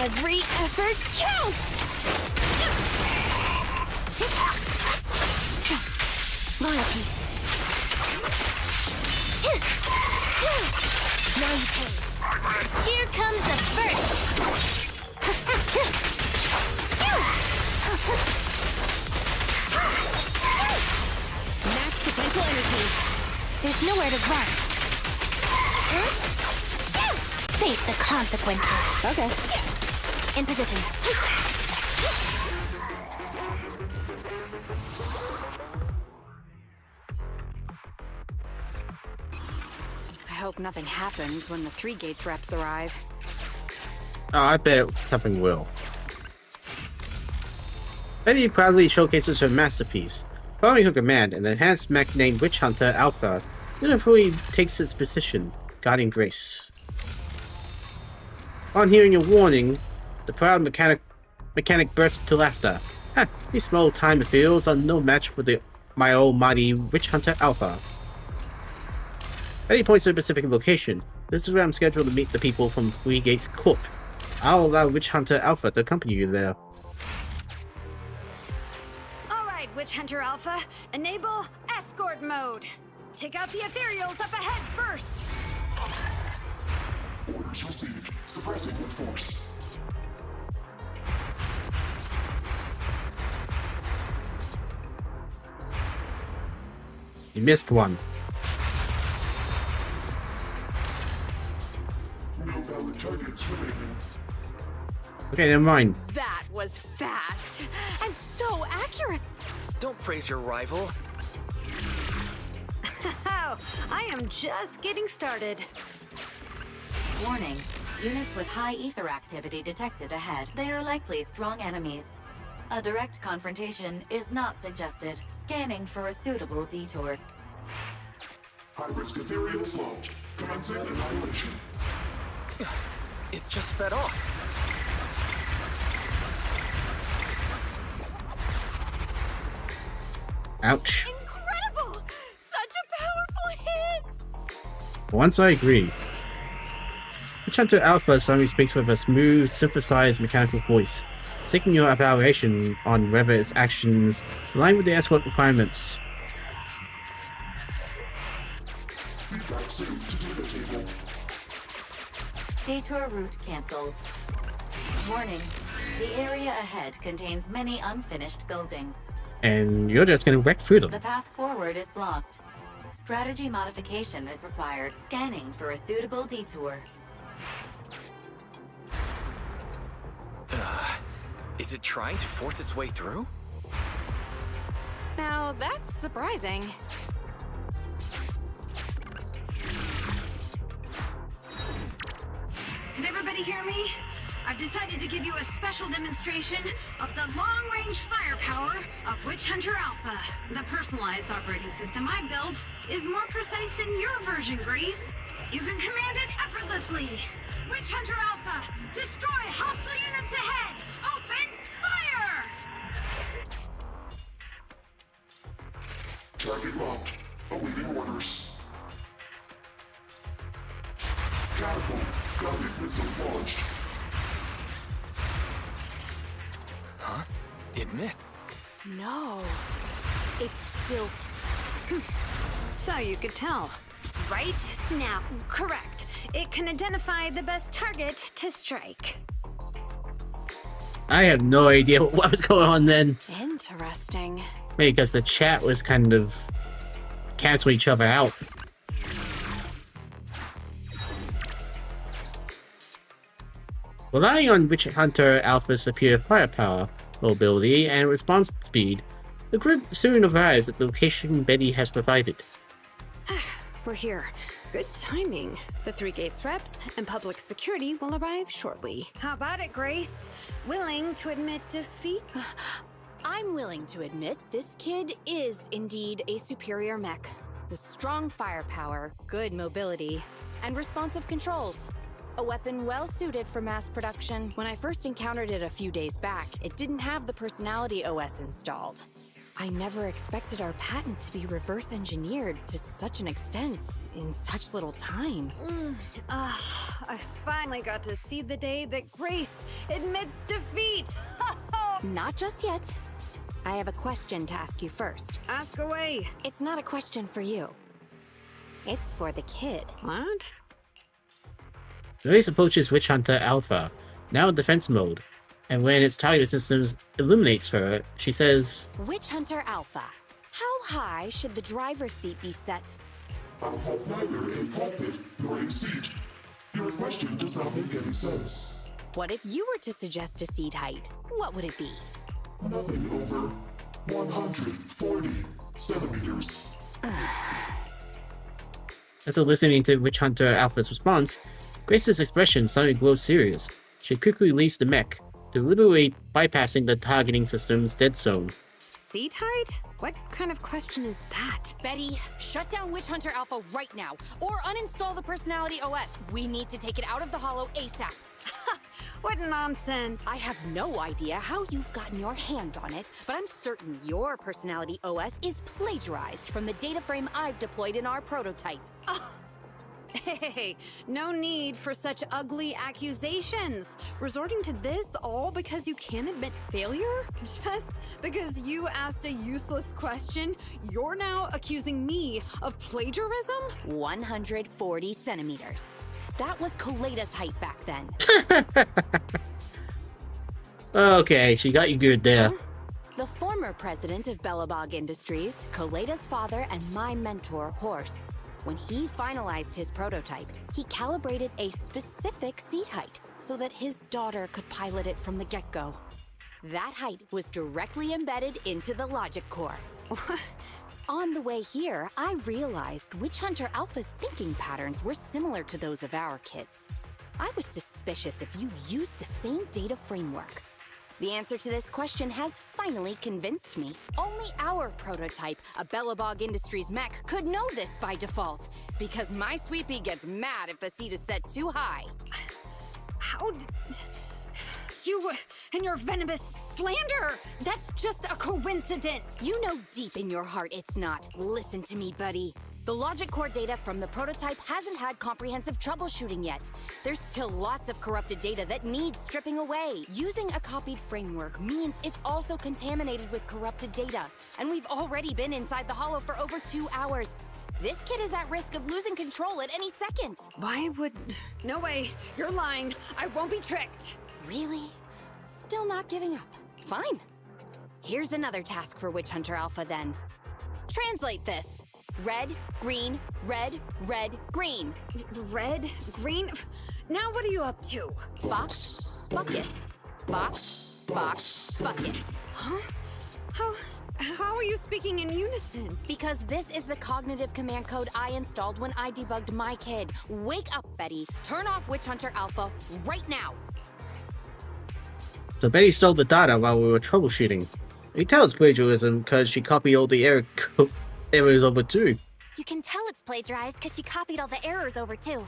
Every effort counts! Loyalty. Now you pay. Here comes the first. Max potential energy. There's nowhere to run. Face the consequences. Okay. In position. I hope nothing happens when the 3 Gates reps arrive. Oh, I bet something will. Betty proudly showcases her masterpiece. Following her command, an enhanced mech named Witch Hunter Alpha dutifully takes its position, guarding Grace. On hearing your warning, the proud mechanic bursts into laughter. Ha! These small time materials are no match for my almighty Witch Hunter Alpha. Betty points to a specific location. This is where I'm scheduled to meet the people from Three Gates Corp. I'll allow Witch Hunter Alpha to accompany you there. Alright, Witch Hunter Alpha, enable escort mode. Take out the ethereals up ahead first. Orders received. Suppressing with force. You missed one. No valid targets remaining. Okay, never mind. That was fast and so accurate. Don't praise your rival. Oh, I am just getting started. Warning. Units with high ether activity detected ahead. They are likely strong enemies. A direct confrontation is not suggested. Scanning for a suitable detour. High-risk ethereals launched. Commencing annihilation. It just sped off. Ouch. Incredible! Such a powerful hit! Once I agree. Witch Hunter Alpha suddenly speaks with a smooth, synthesized mechanical voice, seeking your evaluation on whether its actions align with the escort requirements. Feedback saved to data table. Detour route cancelled. Warning. The area ahead contains many unfinished buildings. And you're just gonna wreck through them. The path forward is blocked. Strategy modification is required. Scanning for a suitable detour. Is it trying to force its way through? Now that's surprising. Can everybody hear me? I've decided to give you a special demonstration of the long-range firepower of Witch Hunter Alpha. The personalized operating system I built is more precise than your version, Grace. You can command it effortlessly. Witch Hunter Alpha, destroy hostile units ahead! Open fire! Target locked. Awaiting orders. Catapult. Guided missile launched. Huh? Admit. No. It's still... So you could tell, right? Now, correct. It can identify the best target to strike. I have no idea what was going on then. Interesting. Maybe because the chat was kind of canceling each other out. Relying on Witch Hunter Alpha's superior firepower, mobility, and response speed, the group soon arrives at the location Betty has provided. We're here. Good timing. The 3 Gates reps and public security will arrive shortly. How about it, Grace? Willing to admit defeat? I'm willing to admit this kid is indeed a superior mech, with strong firepower, good mobility, and responsive controls. A weapon well suited for mass production. When I first encountered it a few days back, it didn't have the personality OS installed. I never expected our patent to be reverse engineered to such an extent in such little time. I finally got to see the day that Grace admits defeat. Not just yet. I have a question to ask you first. Ask away. It's not a question for you. It's for the kid. What? Grace approaches Witch Hunter Alpha, now in defense mode, and when its target systems eliminates her, she says, Witch Hunter Alpha, how high should the driver's seat be set? I have neither a cockpit nor a seat. Your question does not make any sense. What if you were to suggest a seat height? What would it be? Nothing over 140 centimeters. After listening to Witch Hunter Alpha's response, Grace's expression suddenly grows serious. She quickly leaves the mech, deliberately bypassing the targeting system's dead zone. Seat height? What kind of question is that? Betty, shut down Witch Hunter Alpha right now, or uninstall the Personality OS. We need to take it out of the Holo ASAP. What nonsense. I have no idea how you've gotten your hands on it, but I'm certain your Personality OS is plagiarized from the data frame I've deployed in our prototype. Hey, no need for such ugly accusations. Resorting to this all because you can't admit failure? Just because you asked a useless question, you're now accusing me of plagiarism? 140 centimeters. That was Coletta's height back then. Okay, she got you good there. The former president of Bellabog Industries, Coletta's father, and my mentor, Horse. When he finalized his prototype, he calibrated a specific seat height so that his daughter could pilot it from the get-go. That height was directly embedded into the logic core. On the way here, I realized Witch Hunter Alpha's thinking patterns were similar to those of our kids. I was suspicious if you used the same data framework. The answer to this question has finally convinced me. Only our prototype, a Bellabog Industries mech, could know this by default, because my sweepy gets mad if the seat is set too high. How did... You and your venomous slander! That's just a coincidence! You know deep in your heart it's not. Listen to me, buddy. The logic core data from the prototype hasn't had comprehensive troubleshooting yet. There's still lots of corrupted data that needs stripping away. Using a copied framework means it's also contaminated with corrupted data. And we've already been inside the Holo for over 2 hours. This kid is at risk of losing control at any second. Why would... No way! You're lying! I won't be tricked! Really? Still not giving up. Fine. Here's another task for Witch Hunter Alpha then. Translate this. Red, green, red, red, green. Red? Green? Now what are you up to? Box, bucket. Box, box, bucket. Huh? How are you speaking in unison? Because this is the cognitive command code I installed when I debugged my kid. Wake up, Betty. Turn off Witch Hunter Alpha right now. So Betty stole the data while we were troubleshooting. You can tell it's plagiarism because she copied all the errors over too. You can tell it's plagiarized because she copied all the errors over too.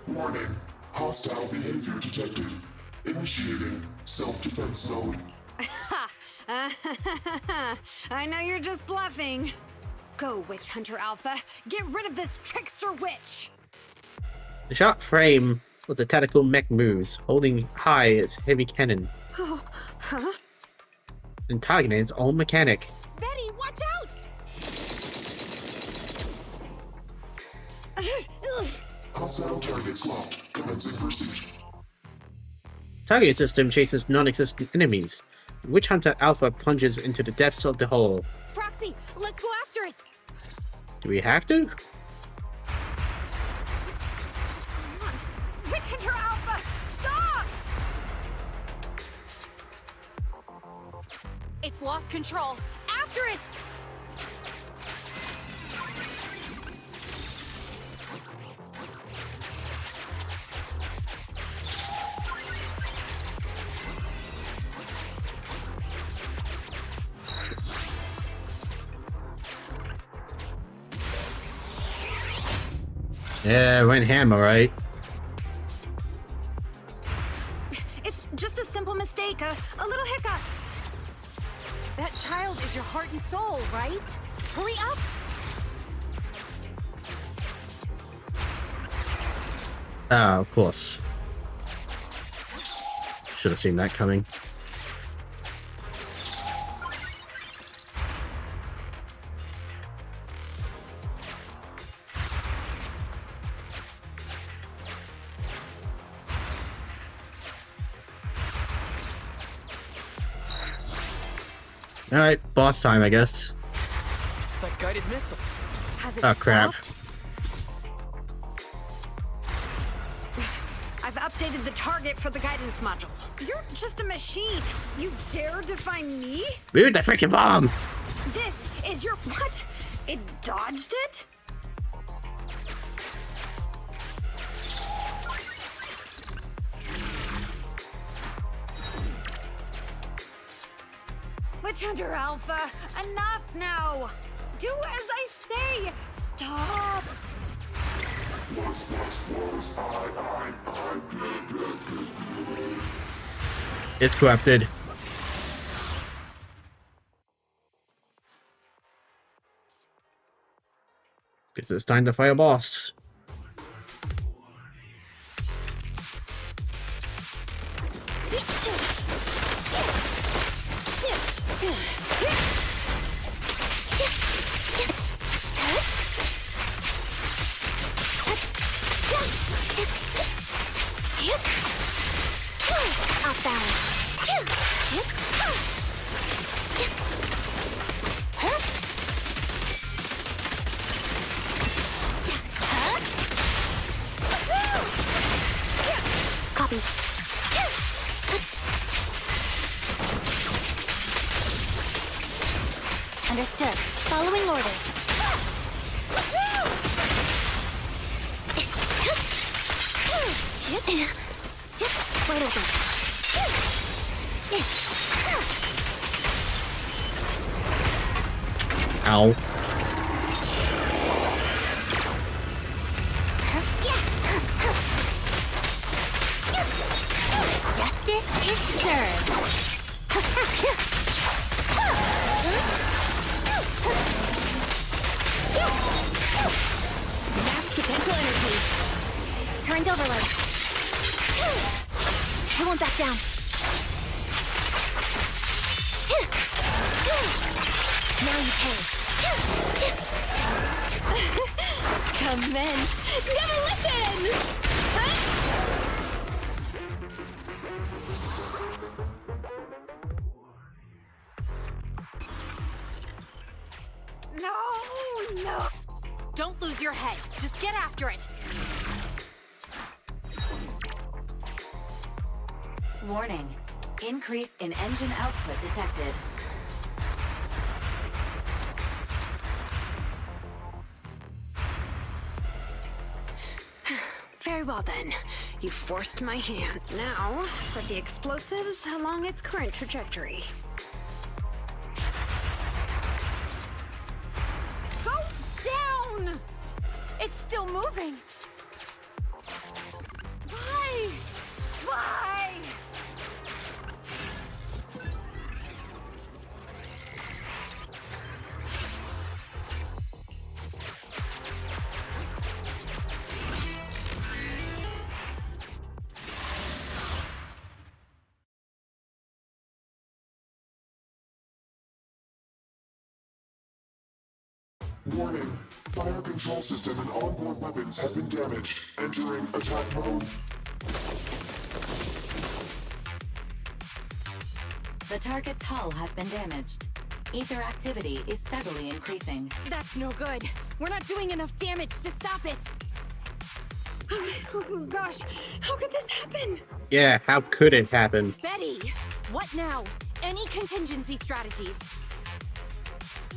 Warning. Hostile behavior detected. Initiating self-defense mode. I know you're just bluffing. Go, Witch Hunter Alpha. Get rid of this trickster witch! The sharp frame of the tactical mech moves, holding high its heavy cannon, Huh? and targeting its own mechanic. Betty, watch out! Hostile targets locked. Commencing pursuit. Targeting system chases non-existent enemies. Witch Hunter Alpha plunges into the depths of the hole. Proxy, let's go after it! Do we have to? Witch Hunter Alpha! Stop! It's lost control. After it! Yeah, went ham, alright. It's just a simple mistake, a little hiccup. That child is your heart and soul, right? Hurry up! Ah, of course. Should have seen that coming. Alright, boss time, I guess. It's that guided missile. Has it Oh, crap. stopped? I've updated the target for the guidance module. You're just a machine. You dare defy me? Move the freaking bomb! This is your what? It dodged it? Witch Hunter Alpha, enough now! Do as I say! Stop! It's corrupted. Guess it's time to fight a boss. Off Copy. Understood. Following orders. Wide open. Ow. Justice is served. Max potential energy. Current overload. I won't back down. Now you pay. Commence demolition! No! Don't lose your head. Just get after it. Warning. Increase in engine output detected. Very well then. You forced my hand. Now, set the explosives along its current trajectory. Go down! It's still moving. Why? Why? Warning. Fire control system and onboard weapons have been damaged. Entering attack mode. The target's hull has been damaged. Ether activity is steadily increasing. That's no good. We're not doing enough damage to stop it. Oh gosh, how could this happen? Yeah, how could it happen? Betty, what now? Any contingency strategies?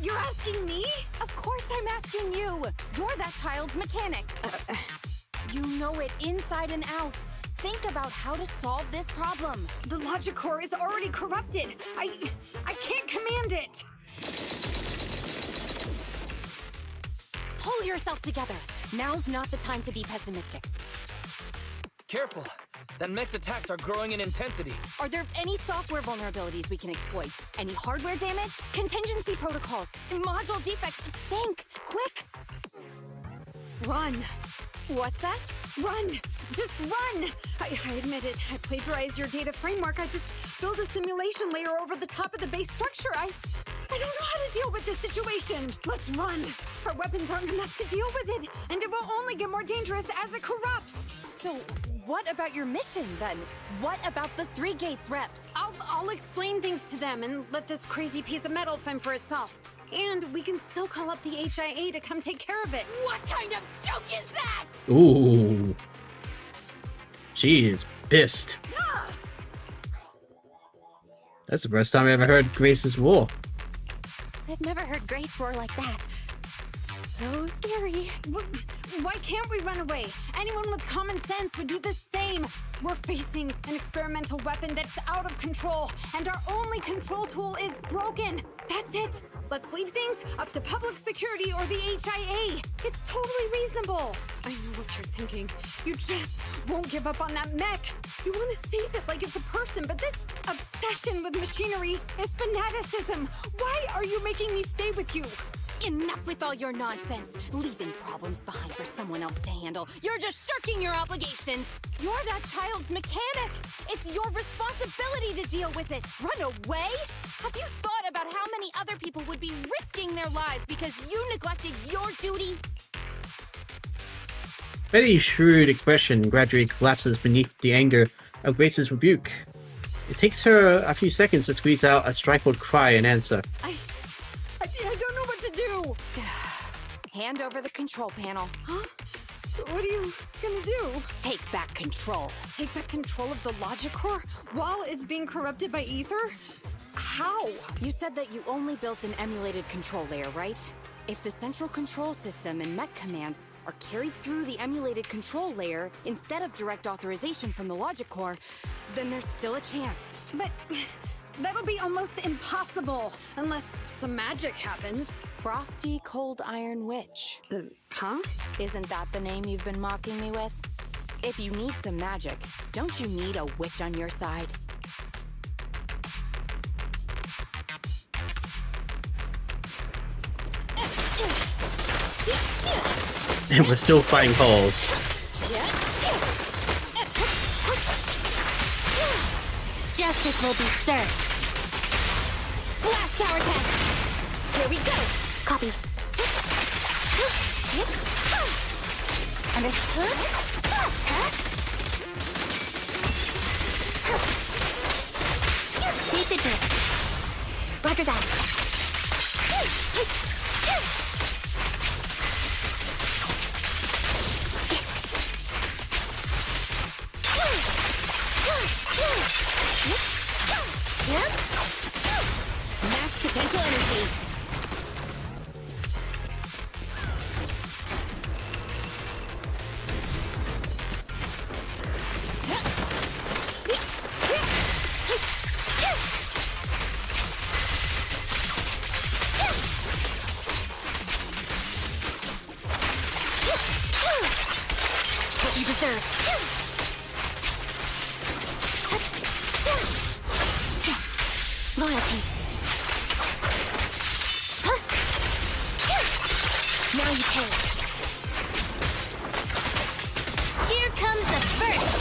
You're asking me? Of course I'm asking you. You're that child's mechanic. You know it inside and out. Think about how to solve this problem. The logic core is already corrupted. I can't command it. Pull yourself together. Now's not the time to be pessimistic. Careful. That mech's attacks are growing in intensity. Are there any software vulnerabilities we can exploit? Any hardware damage? Contingency protocols? Module defects? Think! Quick! Run. What's that? Run! Just run! I admit it. I plagiarized your data framework. I just built a simulation layer over the top of the base structure. I don't know how to deal with this situation. Let's run. Our weapons aren't enough to deal with it, and it will only get more dangerous as it corrupts. So, what about your mission, then? What about the 3 gates reps? I'll explain things to them and let this crazy piece of metal fend for itself. And we can still call up the HIA to come take care of it. What kind of joke is that? Ooh. She is pissed. That's the first time I ever heard Grace's roar. I've never heard Grace roar like that. So scary. Why can't we run away? Anyone with common sense would do the same. We're facing an experimental weapon that's out of control, and our only control tool is broken. That's it. Let's leave things up to public security or the HIA. It's totally reasonable. I know what you're thinking. You just won't give up on that mech. You want to save it like it's a person, but this obsession with machinery is fanaticism. Why are you making me stay with you? Enough with all your nonsense. Leaving problems behind for someone else to handle. You're just shirking your obligations. You're that child's mechanic. It's your responsibility to deal with it. Run away? Have you thought about how many other people would be risking their lives because you neglected your duty? Betty's shrewd expression gradually collapses beneath the anger of Grace's rebuke. It takes her a few seconds to squeeze out a stifled cry and answer. I don't know what to do. Hand over the control panel. Huh? What are you gonna do? Take back control. Take back control of the logic core while it's being corrupted by ether? How? You said that you only built an emulated control layer, right? If the central control system and mech command are carried through the emulated control layer instead of direct authorization from the logic core, then there's still a chance. But that'll be almost impossible unless some magic happens. Frosty Cold Iron Witch. Huh? Isn't that the name you've been mocking me with? If you need some magic, don't you need a witch on your side? And we're still fighting holes. Justice will be served. Blast power test! Here we go! Copy. Understood? Take the drift. Roger that. Max potential energy. What you deserve. Loyalty. Now you pay. Here comes the first.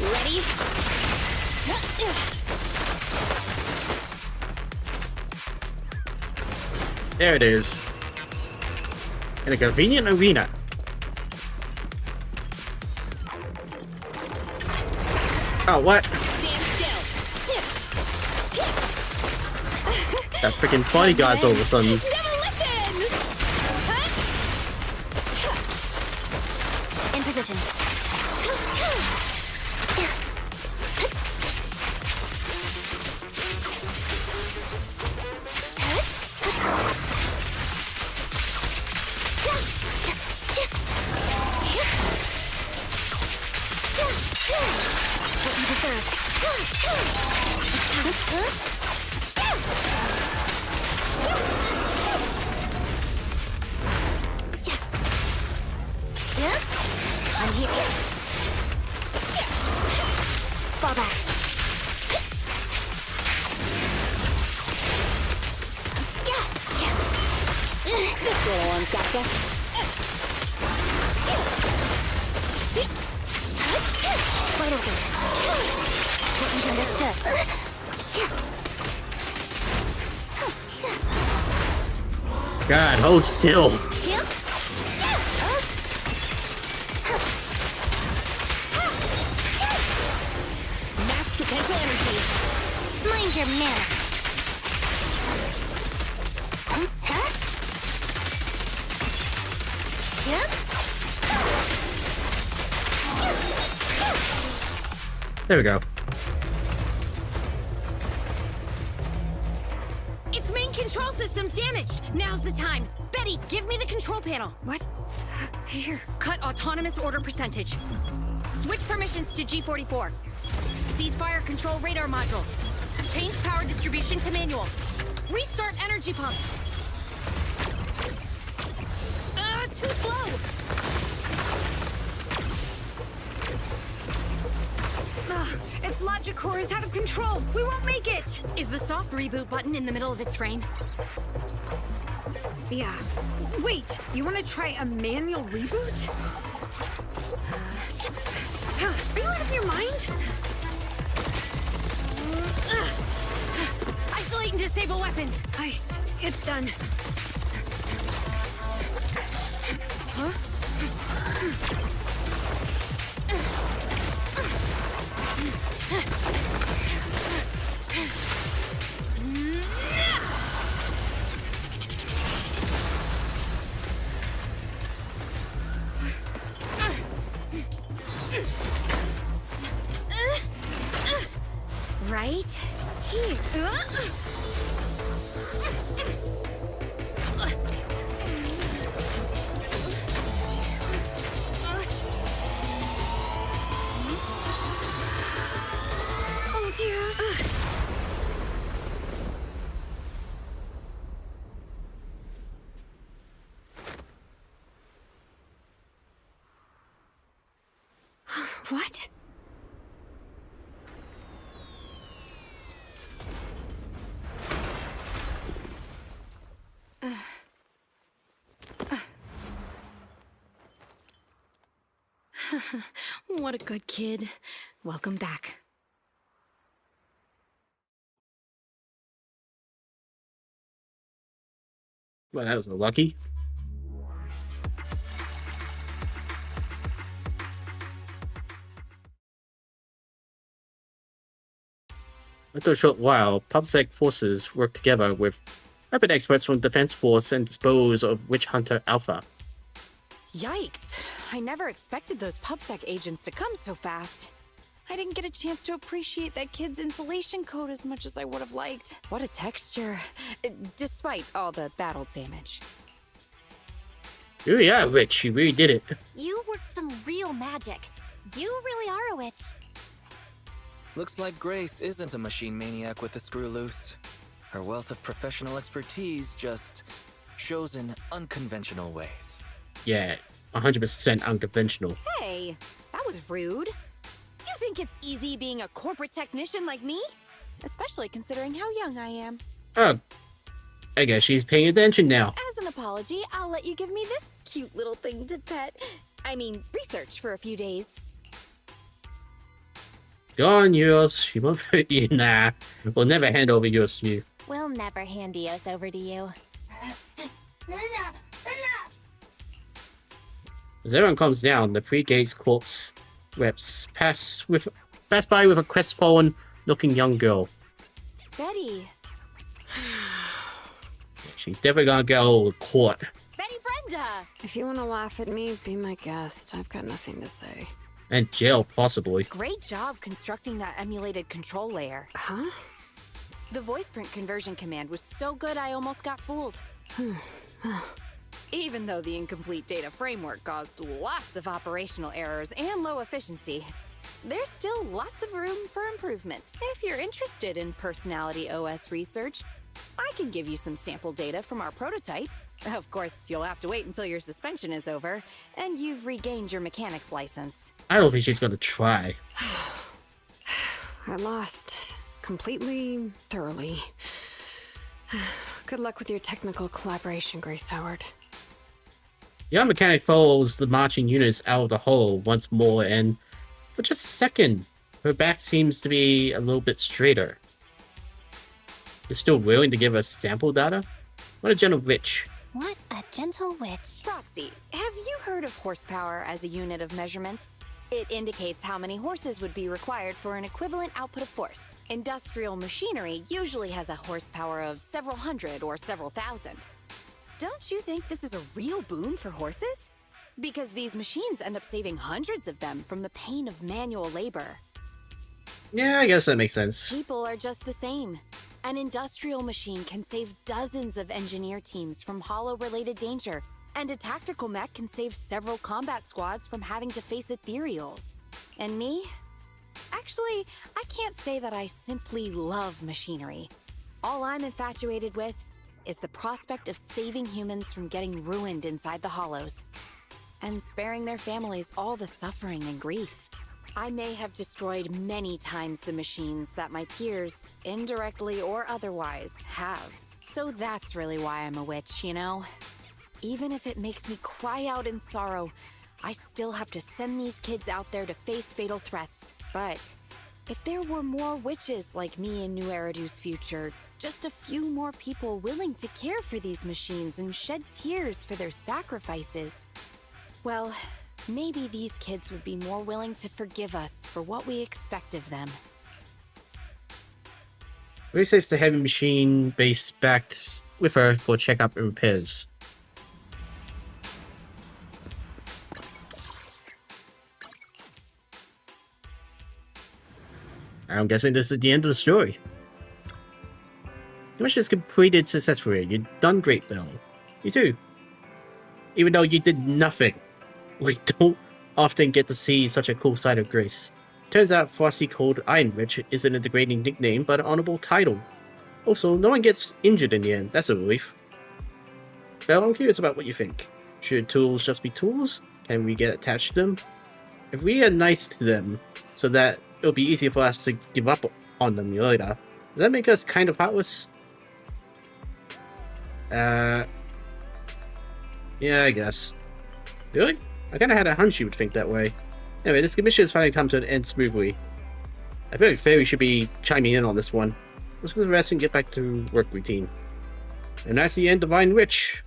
Ready? There it is. In a convenient arena. Oh, what? Stand still. That freaking bodyguard's all of a sudden. Demolition! In position. What you deserve. Fall back. This little one's gotcha. Right over. Understood. God, hold still. Max potential energy. Mind your manners. There we go. Its main control system's damaged. Now's the time. Betty, give me the control panel. What? Here. Cut autonomous order percentage. Switch permissions to G44. Cease fire control radar module. Change power distribution to manual. Restart energy pump. Too slow. Its logic core is out of control. We won't make it. Is the soft reboot button in the middle of its frame? Yeah. Wait, you want to try a manual reboot? Are you out of your mind? Isolate and disable weapons. It's done. Huh? Right here. Oh dear. What? What a good kid. Welcome back. Well, that was lucky. After a short while, PubSec forces worked together with weapon experts from Defense Force and dispose of Witch Hunter Alpha. Yikes! I never expected those PubSec agents to come so fast. I didn't get a chance to appreciate that kid's insulation coat as much as I would have liked. What a texture, despite all the battle damage. Oh yeah, Rich, you really did it. You worked some real magic. You really are a witch. Looks like Grace isn't a machine maniac with the screw loose. Her wealth of professional expertise just shows in unconventional ways. Yeah, 100% unconventional. Hey, that was rude. Do you think it's easy being a corporate technician like me? Especially considering how young I am. Oh, I guess she's paying attention now. As an apology, I'll let you give me this cute little thing to pet. I mean, research for a few days. Go on, yours. She won't hurt you. Nah, we'll never hand over yours to you. We'll never hand Eos over to you. As everyone comes down, the Three Gates Corps reps pass by with a crestfallen-looking young girl. Betty. She's definitely gonna get a little caught. Betty Brenda! If you want to laugh at me, be my guest. I've got nothing to say. And jail, possibly. Great job constructing that emulated control layer. Huh? The voice print conversion command was so good I almost got fooled. Even though the incomplete data framework caused lots of operational errors and low efficiency, there's still lots of room for improvement. If you're interested in Personality OS research, I can give you some sample data from our prototype. Of course, you'll have to wait until your suspension is over and you've regained your mechanics license. I don't think she's gonna try. I lost. Completely, thoroughly. Good luck with your technical collaboration, Grace Howard. Young Mechanic follows the marching units out of the hole once more, and for just a second, her back seems to be a little bit straighter. You're still willing to give us sample data? What a gentle witch. What a gentle witch. Roxy, have you heard of horsepower as a unit of measurement? It indicates how many horses would be required for an equivalent output of force. Industrial machinery usually has a horsepower of several hundred or several thousand. Don't you think this is a real boon for horses? Because these machines end up saving hundreds of them from the pain of manual labor. Yeah, I guess that makes sense. People are just the same. An industrial machine can save dozens of engineer teams from hollow-related danger, and a tactical mech can save several combat squads from having to face ethereals. And me? Actually, I can't say that I simply love machinery. All I'm infatuated with is the prospect of saving humans from getting ruined inside the hollows, and sparing their families all the suffering and grief. I may have destroyed many times the machines that my peers, indirectly or otherwise, have. So that's really why I'm a witch, you know? Even if it makes me cry out in sorrow, I still have to send these kids out there to face fatal threats. But if there were more witches like me in New Eridu's future, just a few more people willing to care for these machines and shed tears for their sacrifices, well, maybe these kids would be more willing to forgive us for what we expect of them. Grace says the heavy machine base back with her for checkup and repairs. I'm guessing this is the end of the story. The mission is completed successfully. You've done great, Belle. You too. Even though you did nothing. We don't often get to see such a cool side of Grace. Turns out Frosty Cold Iron Witch isn't a degrading nickname, but an honorable title. Also, no one gets injured in the end. That's a relief. Belle, I'm curious about what you think. Should tools just be tools? Can we get attached to them? If we are nice to them, so that it'll be easier for us to give up on them later, does that make us kind of heartless? Yeah, I guess. Really? I kinda had a hunch you would think that way. Anyway, this mission has finally come to an end smoothly. I feel like Fairy should be chiming in on this one. Let's go to rest and get back to work routine. And that's the end of Iron Witch.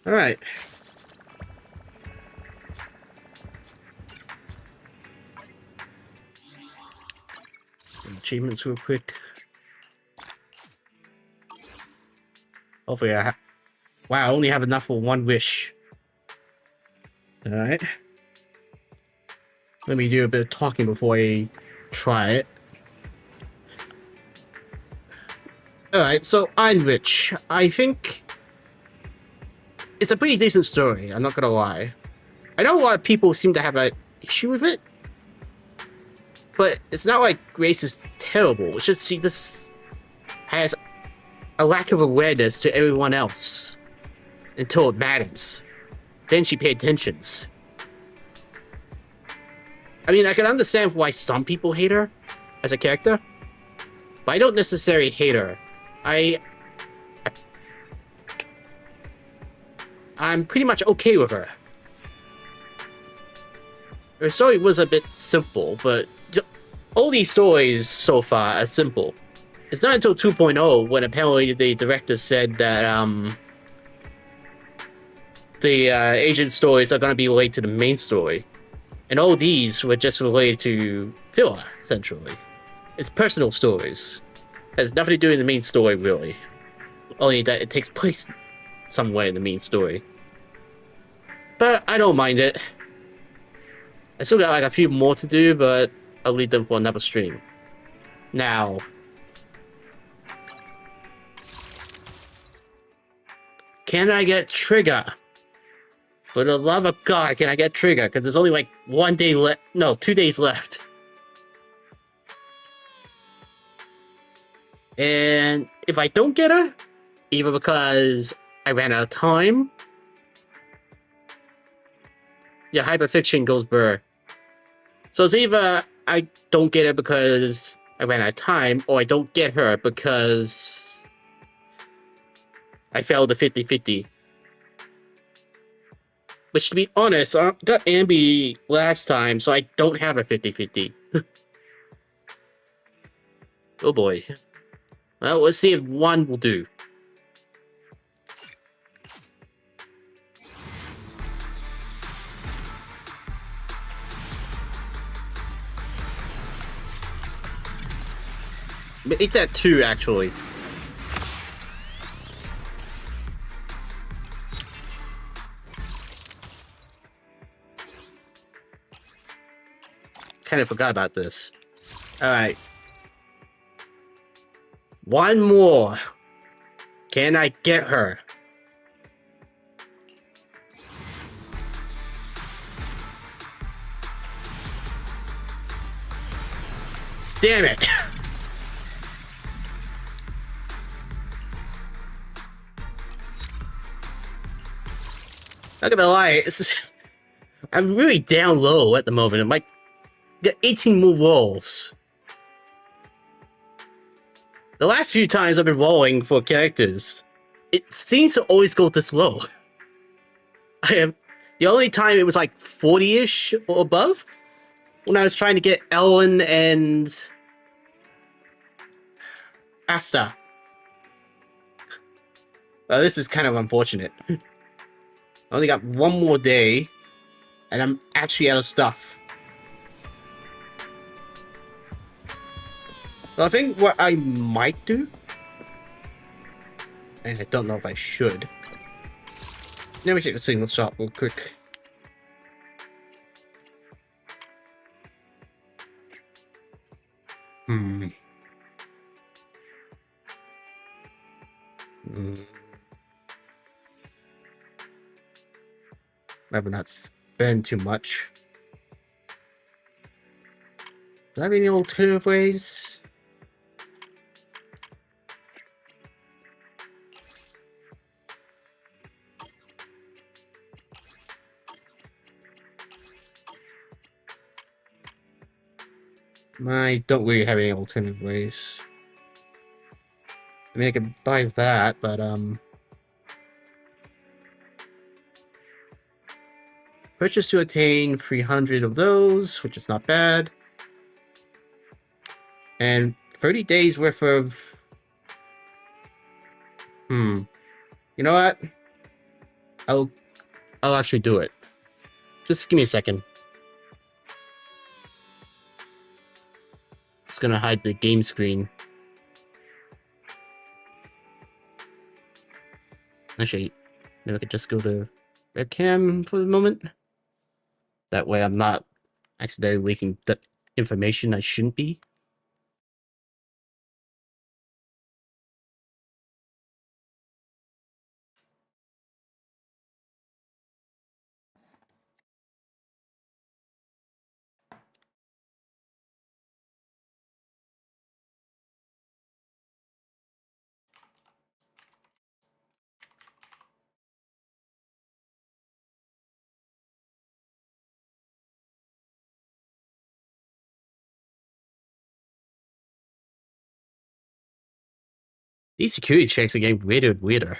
Alright. Achievements real quick. Hopefully wow, I only have enough for one wish. Alright. Let me do a bit of talking before I try it. Alright, so Iron Witch. I think it's a pretty decent story, I'm not gonna lie. I know a lot of people seem to have an issue with it, but it's not like Grace is terrible. It's just she just has a lack of awareness to everyone else until it matters. Then she pays attentions. I mean, I can understand why some people hate her as a character, but I don't necessarily hate her. I'm pretty much okay with her. Her story was a bit simple, but all these stories so far are simple. It's not until 2.0 when apparently the director said that the agent stories are going to be related to the main story. And all these were just related to filler, essentially. It's personal stories. It has nothing to do with the main story, really. Only that it takes place somewhere in the main story. But I don't mind it. I still got like a few more to do, but I'll leave them for another stream. Now, can I get Trigger? For the love of God, can I get Trigger? Because there's only like 1 day left. No, 2 days left. And if I don't get her, either because I ran out of time, yeah, hyperfiction goes blur. So it's either I don't get it because I ran out of time, or I don't get her because I failed the 50-50. Which, to be honest, I got Ambi last time, so I don't have a 50-50. Oh boy. Well, let's see if one will do. Make that 2, actually. Kind of forgot about this. Alright. One more. Can I get her? Damn it! Not gonna lie, I'm really down low at the moment. I'm like, got 18 more rolls. The last few times I've been rolling for characters, it seems to always go this low. I have the only time it was like 40-ish or above when I was trying to get Ellen and Asta. This is kind of unfortunate. I only got one more day, and I'm actually out of stuff. So I think what I might do, and I don't know if I should. Let me check the signal shot real quick. Maybe not spend too much. Do I have any alternative ways? I don't really have any alternative ways. I mean, I could buy that, but, purchase to attain 300 of those, which is not bad. And 30 days worth of... You know what? I'll actually do it. Just give me a second. Just gonna hide the game screen. Actually, maybe I could just go to webcam for the moment. That way I'm not accidentally leaking the information I shouldn't be. These security checks are getting weirder and weirder.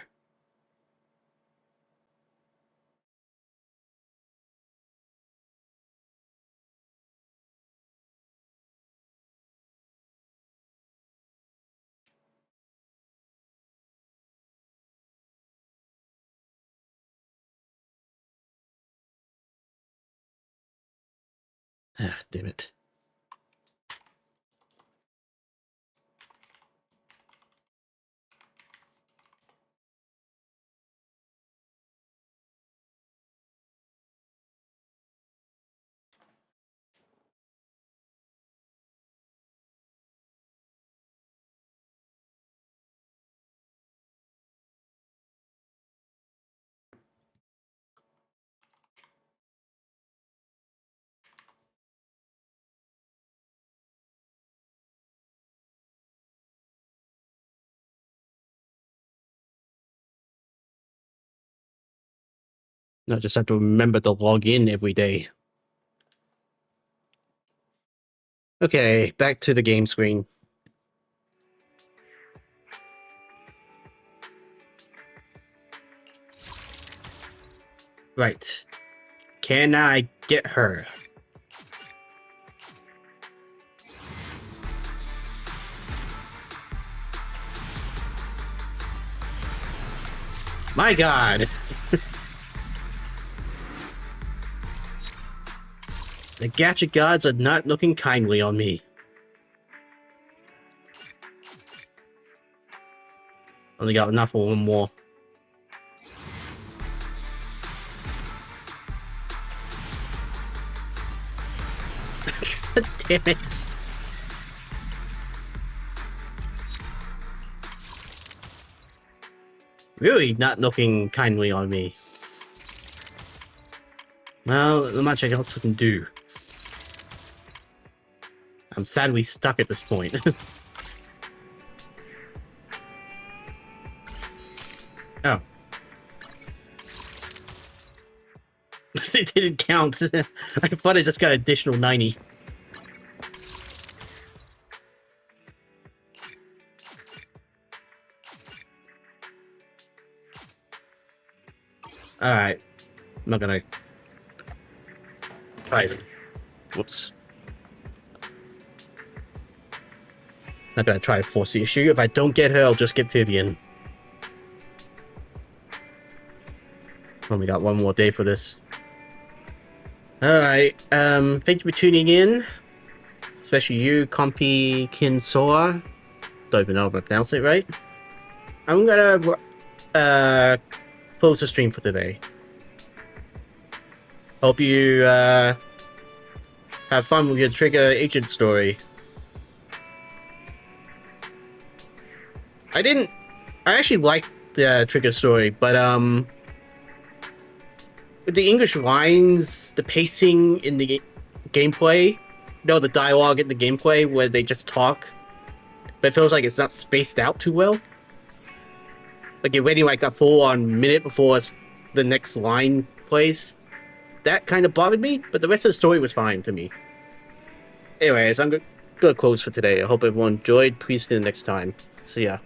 Ah, damn it. I just have to remember to log in every day. Okay, back to the game screen. Right. Can I get her? My God! The gadget gods are not looking kindly on me. Only got enough for one more. God damn it. Really not looking kindly on me. Well, not much else I can do. I'm sadly stuck at this point. Oh. It didn't count. I thought I just got additional 90. Alright. I'm not gonna try it. Whoops. Not gonna try to force the issue. If I don't get her, I'll just get Vivian. Only got one more day for this. Alright, thank you for tuning in. Especially you, Compy Kinsoa. Don't even know if I pronounced it right. I'm gonna close the stream for today. Hope you have fun with your Trigger Agent story. I actually liked the Trigger story, but with the English lines, the pacing in the gameplay, the dialogue in the gameplay where they just talk, but it feels like it's not spaced out too well. Like you're waiting like a full-on minute before the next line plays. That kind of bothered me, but the rest of the story was fine to me. Anyways, I'm gonna close for today. I hope everyone enjoyed. Please see you next time. See ya.